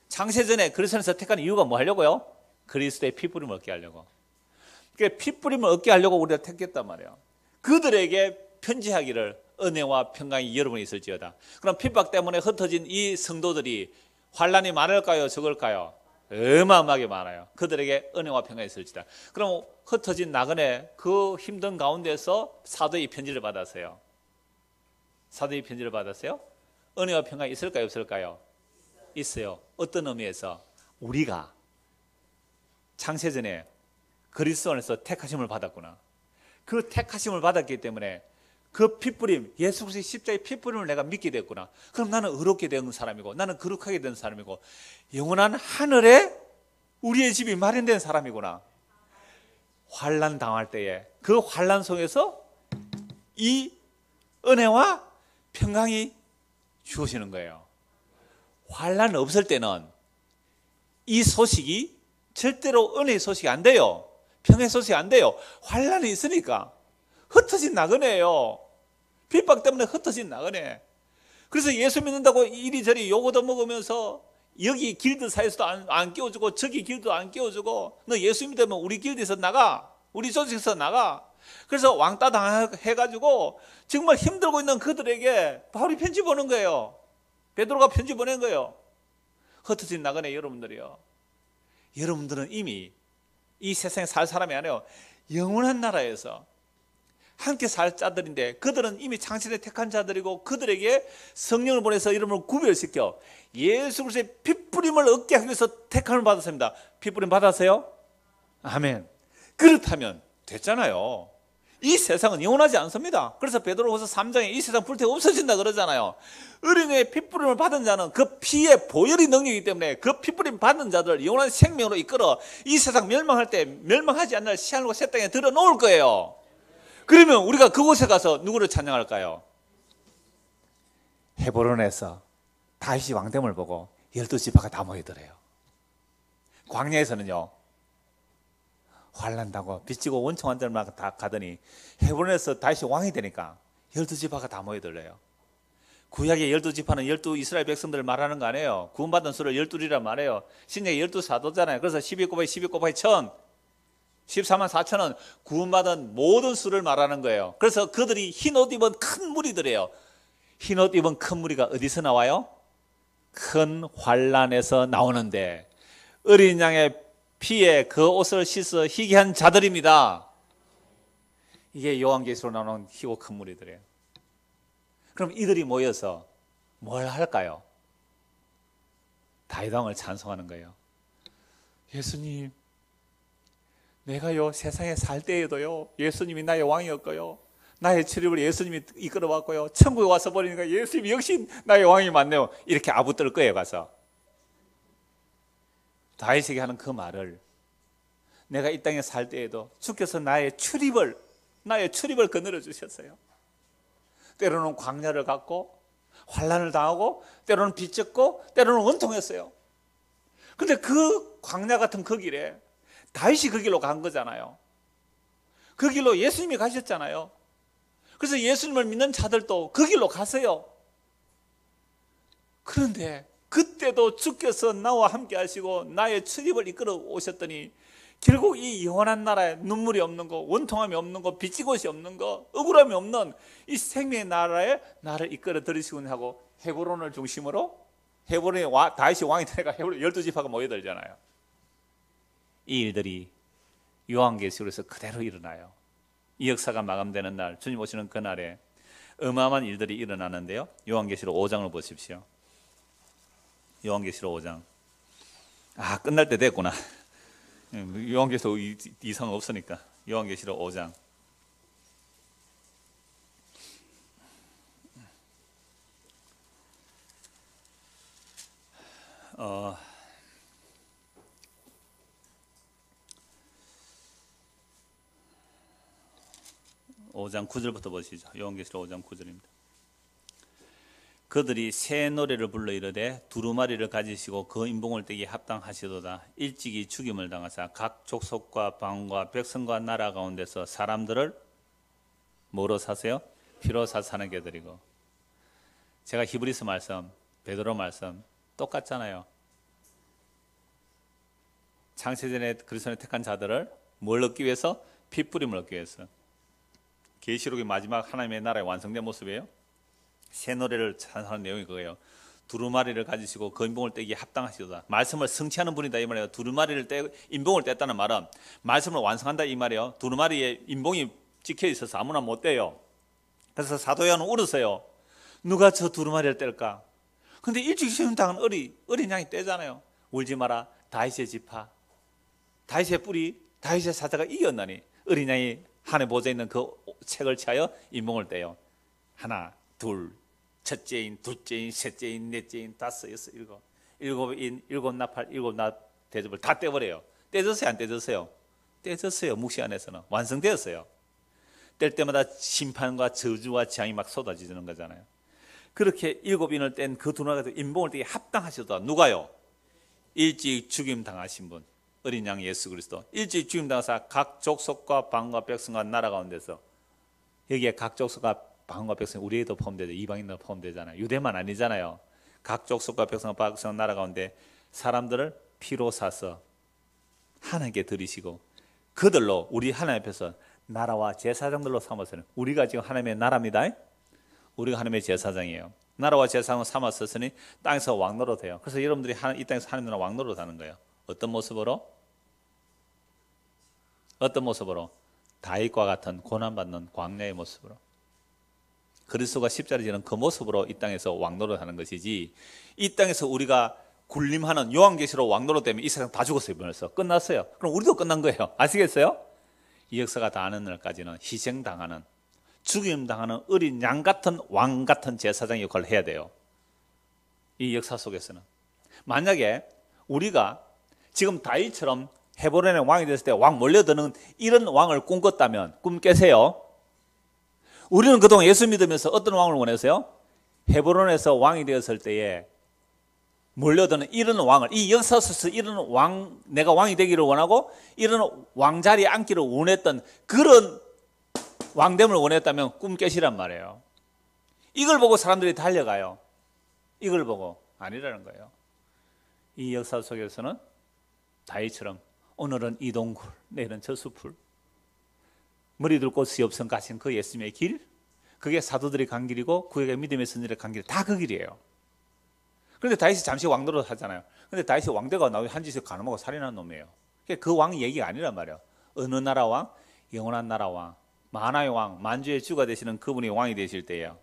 창세전에 그리스도에서 택한 이유가 뭐 하려고요? 그리스도의 피뿌림을 얻게 하려고. 그러니까 피뿌림을 얻게 하려고 우리가 택했단 말이에요. 그들에게 편지하기를 은혜와 평강이 여러분이 있을지어다. 그럼 핍박 때문에 흩어진 이 성도들이 환난이 많을까요? 적을까요? 어마어마하게 많아요. 그들에게 은혜와 평강이 있을지다. 그럼 흩어진 나그네 그 힘든 가운데서 사도의 편지를 받았어요. 사도의 편지를 받았어요. 은혜와 평강이 있을까요? 없을까요? 있어요. 어떤 의미에서? 우리가 창세전에 그리스도 안에서 택하심을 받았구나. 그 택하심을 받았기 때문에 그 피뿌림, 예수 그리스도의 십자가의 피뿌림을 내가 믿게 됐구나. 그럼 나는 의롭게 된 사람이고, 나는 거룩하게 된 사람이고, 영원한 하늘에 우리의 집이 마련된 사람이구나. 환난 당할 때에 그 환난 속에서 이 은혜와 평강이 주어지는 거예요. 환난 없을 때는 이 소식이 절대로 은혜의 소식이 안 돼요. 평의 소식이 안 돼요. 환난이 있으니까. 흩어진 나그네예요. 핍박 때문에 흩어진 나그네. 그래서 예수 믿는다고 이리저리 요거도 먹으면서 여기 길드 사이에서도 안 끼워주고 저기 길도 안 끼워주고, 너 예수 믿으면 우리 길드에서 나가, 우리 조직에서 나가. 그래서 왕따 당해가지고 정말 힘들고 있는 그들에게 바울이 편지 보낸 거예요. 베드로가 편지 보낸 거예요. 흩어진 나그네 여러분들이요. 여러분들은 이미 이 세상에 살 사람이 아니에요. 영원한 나라에서 함께 살 자들인데, 그들은 이미 창세전에 택한 자들이고 그들에게 성령을 보내서 이름을 구별시켜 예수 그리스도의 피뿌림을 얻게 하기 위해서 택함을 받았습니다. 피뿌림 받았어요? 아멘. 그렇다면 됐잖아요. 이 세상은 영원하지 않습니다. 그래서 베드로후서 3장에 이 세상 불태워 없어진다 그러잖아요. 어린애의 피뿌림을 받은 자는 그 피의 보혈이 능력이기 때문에 그 피뿌림 받은 자들을 영원한 생명으로 이끌어 이 세상 멸망할 때 멸망하지 않는 시한과 새 땅에 들어놓을 거예요. 그러면 우리가 그곳에 가서 누구를 찬양할까요? 헤브론에서 다윗이 왕됨을 보고 12지파가 다 모이더래요. 광야에서는요, 환난다고 빚지고 원청한들만 다 가더니 헤브론에서 다윗이 왕이 되니까 12지파가 다 모이더래요. 구약의 12지파는 12 이스라엘 백성들을 말하는 거 아니에요. 구원받은 수를 12이란 말이에요. 신약에 12사도잖아요. 그래서 12 곱하기 12 곱하기 1000, 14만 4천은 구원받은 모든 수를 말하는 거예요. 그래서 그들이 흰옷 입은 큰 무리들이에요. 흰옷 입은 큰 무리가 어디서 나와요? 큰 환란에서 나오는데 어린 양의 피에 그 옷을 씻어 희귀한 자들입니다. 이게 요한계시로 나오는 희고 큰 무리들이에요. 그럼 이들이 모여서 뭘 할까요? 다윗 왕을 찬송하는 거예요. 예수님, 내가요 세상에 살 때에도요 예수님이 나의 왕이었고요, 나의 출입을 예수님이 이끌어왔고요, 천국에 와서 버리니까 예수님이 역시 나의 왕이 맞네요. 이렇게 아부떨 거예요. 가서 다윗에게 하는 그 말을, 내가 이 땅에 살 때에도 주께서 나의 출입을 거느려 주셨어요. 때로는 광야를 갔고 환난을 당하고 때로는 빚졌고 때로는 원통했어요. 그런데 그 광야 같은 그 길에 다윗이 그 길로 간 거잖아요. 그 길로 예수님이 가셨잖아요. 그래서 예수님을 믿는 자들도 그 길로 가세요. 그런데 그때도 주께서 나와 함께 하시고 나의 출입을 이끌어 오셨더니 결국 이 영원한 나라에 눈물이 없는 거, 원통함이 없는 거, 빚진 것이 없는 거, 억울함이 없는 이 생명의 나라에 나를 이끌어 들이시군 하고 헤브론을 중심으로, 헤브론에 다윗이 왕이 되니까 헤브론 12지파가 모여들잖아요. 이 일들이 요한계시록에서 그대로 일어나요. 이 역사가 마감되는 날, 주님 오시는 그날에 어마어마한 일들이 일어나는데요. 요한계시록 5장을 보십시오. 요한계시록 5장. 아, 끝날 때 됐구나. 요한계시록 이상 없으니까. 요한계시록 5장. 어, 5장 9절부터 보시죠. 요한계시록 5장 9절입니다. 그들이 새 노래를 불러 이르되 두루마리를 가지시고 그 인봉을 떼기 합당하시도다. 일찍이 죽임을 당하사 각 족속과 방과 백성과 나라 가운데서 사람들을 뭐로 사세요? 피로 사사는 개들이고. 제가 히브리서 말씀, 베드로 말씀 똑같잖아요. 창세전에 그리스도를 택한 자들을 뭘 얻기 위해서? 핏부림을 얻기 위해서. 계시록의 마지막 하나님의 나라의 완성된 모습이에요. 새 노래를 찬송하는 내용이 그거예요. 두루마리를 가지시고 그 인봉을 떼기에 합당하시도다. 말씀을 성취하는 분이다 이 말이에요. 두루마리를 떼고 인봉을 뗐다는 말은 말씀을 완성한다 이 말이에요. 두루마리에 인봉이 찍혀 있어서 아무나 못 떼요. 그래서 사도 요한은 울었어요. 누가 저 두루마리를 뗄까? 근데 일찍 시험당한 어린 양이 떼잖아요. 울지 마라. 다윗의 지파, 다윗의 뿌리, 다윗의 사자가 이겼나니 어린 양이 하늘 보좌에 있는 그 책을 취하여 인봉을 떼요. 하나, 둘, 첫째인, 둘째인, 셋째인, 넷째인, 다섯, 여섯, 일곱, 일곱인, 일곱 나팔, 일곱 나 대접을 다 떼버려요. 떼졌어요, 안 떼졌어요? 떼졌어요. 묵시 안에서는 완성되었어요. 뗄 때마다 심판과 저주와 재앙이 막 쏟아지는 거잖아요. 그렇게 일곱인을 뗀 그 두루마리가 인봉을 떼기 합당하시도다. 누가요? 일찍 죽임 당하신 분, 어린 양 예수 그리스도. 일찍 죽임 당하사 각 족속과 방과 백성과 나라 가운데서, 여기에 각 족속과 방과 백성, 우리에도 포함되죠. 이방인도 포함되잖아요. 유대만 아니잖아요. 각 족속과 백성과 나라 가운데 사람들을 피로 사서 하나님께 드리시고 그들로 우리 하나님 앞에서 나라와 제사장들로 삼았어요. 우리가 지금 하나님의 나라입니다. 우리가 하나님의 제사장이에요. 나라와 제사장을 삼았으니 땅에서 왕노릇해요. 그래서 여러분들이 이 땅에서 하나님 나라 왕노릇하는 거예요. 어떤 모습으로? 어떤 모습으로? 다윗과 같은 고난받는 광야의 모습으로. 그리스도가 십자가를 지는 그 모습으로 이 땅에서 왕노릇하는 것이지, 이 땅에서 우리가 군림하는 요한계시록 왕노릇 때문에 이 세상 다 죽었어요. 벌써 끝났어요. 그럼 우리도 끝난 거예요. 아시겠어요? 이 역사가 다 하는 날까지는 희생당하는, 죽임당하는 어린 양 같은 왕 같은 제사장 역할을 해야 돼요. 이 역사 속에서는. 만약에 우리가 지금 다윗처럼 헤브론의 왕이 됐을 때 왕 몰려드는 이런 왕을 꿈꿨다면, 꿈 깨세요. 우리는 그동안 예수 믿으면서 어떤 왕을 원했어요? 헤브론에서 왕이 되었을 때에 몰려드는 이런 왕을, 이 역사 속에서 이런 왕, 내가 왕이 되기를 원하고 이런 왕자리에 앉기를 원했던 그런 왕됨을 원했다면 꿈 깨시란 말이에요. 이걸 보고 사람들이 달려가요. 이걸 보고 아니라는 거예요. 이 역사 속에서는 다윗처럼 오늘은 이 동굴, 내일은 저 숲을, 머리둘 곳이 없음 가신 그 예수님의 길, 그게 사도들이 간 길이고 그게 믿음의 선지자들이 간 길, 다 그 길이에요. 그런데 다윗이 잠시 왕도로 하잖아요. 그런데 다윗이 왕대가 나오고 한 짓을 가늠하고 살인한 놈이에요. 그 왕 얘기가 아니란 말이에요. 어느 나라 왕? 영원한 나라 왕, 만화의 왕, 만주의 주가 되시는 그분이 왕이 되실 때예요.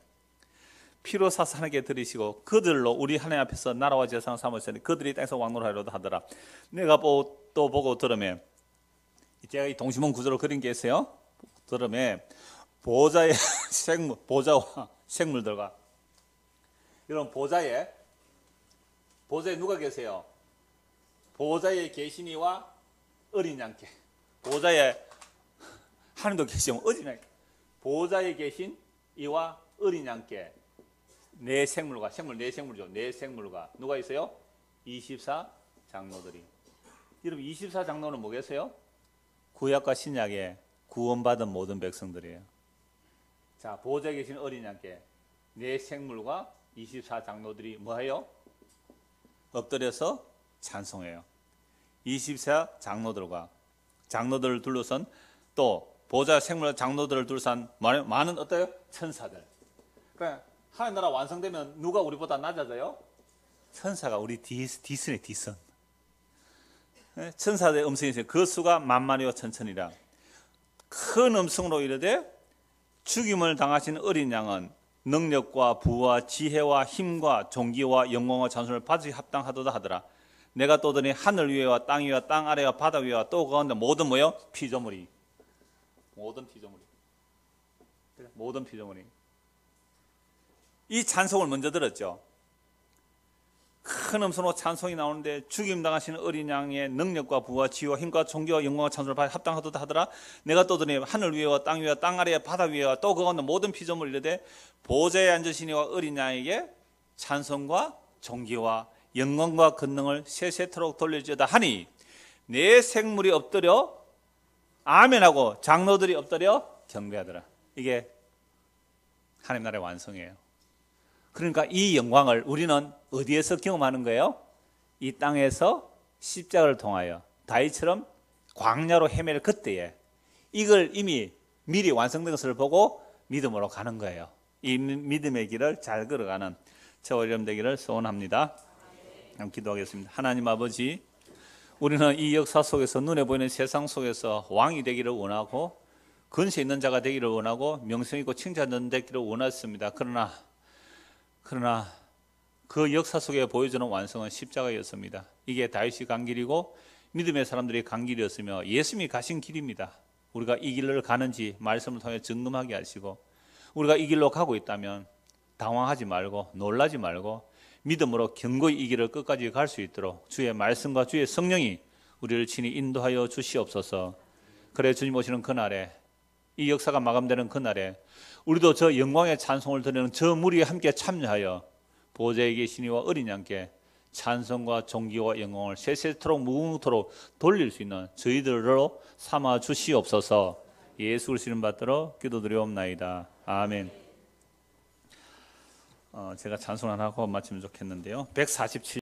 피로 사산하게 들이시고 그들로 우리 하나님 앞에서 나라와 재상을 삼으시니 그들이 땅에서 왕노하려도 하더라. 내가 또 보고 들으면, 제가 이 동시문 구조를 그린 게 있어요. 들으면 보좌의 생물, 보좌와 생물들과, 여러분 보좌에 누가 계세요? 보좌에 계신 이와 어린 양께, 보좌에 하나님도 계시면 어린 양께, 보좌에 계신 이와 어린 양께 네 생물과, 네 생물이죠. 네 생물과 누가 있어요? 24 장로들이. 여러분 24 장로는 뭐겠어요? 구약과 신약에 구원받은 모든 백성들이에요. 자, 보좌에 계신 어린 양께 네 생물과 24 장로들이 뭐해요? 엎드려서 찬송해요. 24 장로들을 둘러선, 또 보좌 생물 장로들을 둘러싼 많은 어때요? 천사들. 그러니까 하나님 나라 완성되면 누가 우리보다 낮아져요? 천사가 우리 뒤선에 뒤선. 천사들의 음성이 있어요. 그 수가 만만이요 천천이라. 큰 음성으로 이르되 죽임을 당하신 어린 양은 능력과 부와 지혜와 힘과 존귀와 영광과 찬송을 받으시 합당하도다 하더라. 내가 또 보니 하늘 위에와 땅 위와 땅 아래와 바다 위와 또 가운데 모든 뭐요? 피조물이. 모든 피조물이. 이 찬송을 먼저 들었죠. 큰 음성으로 찬송이 나오는데 죽임 당하시는 어린 양의 능력과 부와 지혜와 힘과 존귀와 영광과 찬송을 받아 합당하도다 하더라. 내가 또 보니 하늘 위에와 땅 위와 땅 아래와 바다 위와 또 그 가운데 모든 피조물이 이르되 보좌에 앉으신 이와 어린 양에게 찬송과 존귀와 영광과 권능을 세세토록 돌릴지어다 하니 내 생물이 엎드려 아멘하고 장로들이 엎드려 경배하더라. 이게 하나님 나라의 완성이에요. 그러니까 이 영광을 우리는 어디에서 경험하는 거예요? 이 땅에서 십자가를 통하여 다윗처럼 광야로 헤맬 그때에 이걸 이미 미리 완성된 것을 보고 믿음으로 가는 거예요. 이 믿음의 길을 잘 걸어가는 저와 여러분 되기를 소원합니다. 기도하겠습니다. 하나님 아버지, 우리는 이 역사 속에서 눈에 보이는 세상 속에서 왕이 되기를 원하고 권세 있는 자가 되기를 원하고 명성 있고 칭찬받는 되기를 원했습니다. 그러나 그 역사 속에 보여주는 완성은 십자가였습니다. 이게 다윗이 간 길이고 믿음의 사람들이 간 길이었으며 예수님이 가신 길입니다. 우리가 이 길을 가는지 말씀을 통해 점검하게 하시고, 우리가 이 길로 가고 있다면 당황하지 말고 놀라지 말고 믿음으로 견고히 이 길을 끝까지 갈 수 있도록 주의 말씀과 주의 성령이 우리를 친히 인도하여 주시옵소서. 그래 주님 오시는 그날에, 이 역사가 마감되는 그날에 우리도 저 영광의 찬송을 드리는 저 무리에 함께 참여하여 보좌에 계신 이와 어린 양께 찬송과 존귀와 영광을 세세토록 무궁토록 돌릴 수 있는 저희들로 삼아 주시옵소서. 예수 그리스도를 받들어 기도드리옵나이다. 아멘. 제가 찬송 하나 하고 마치면 좋겠는데요. 147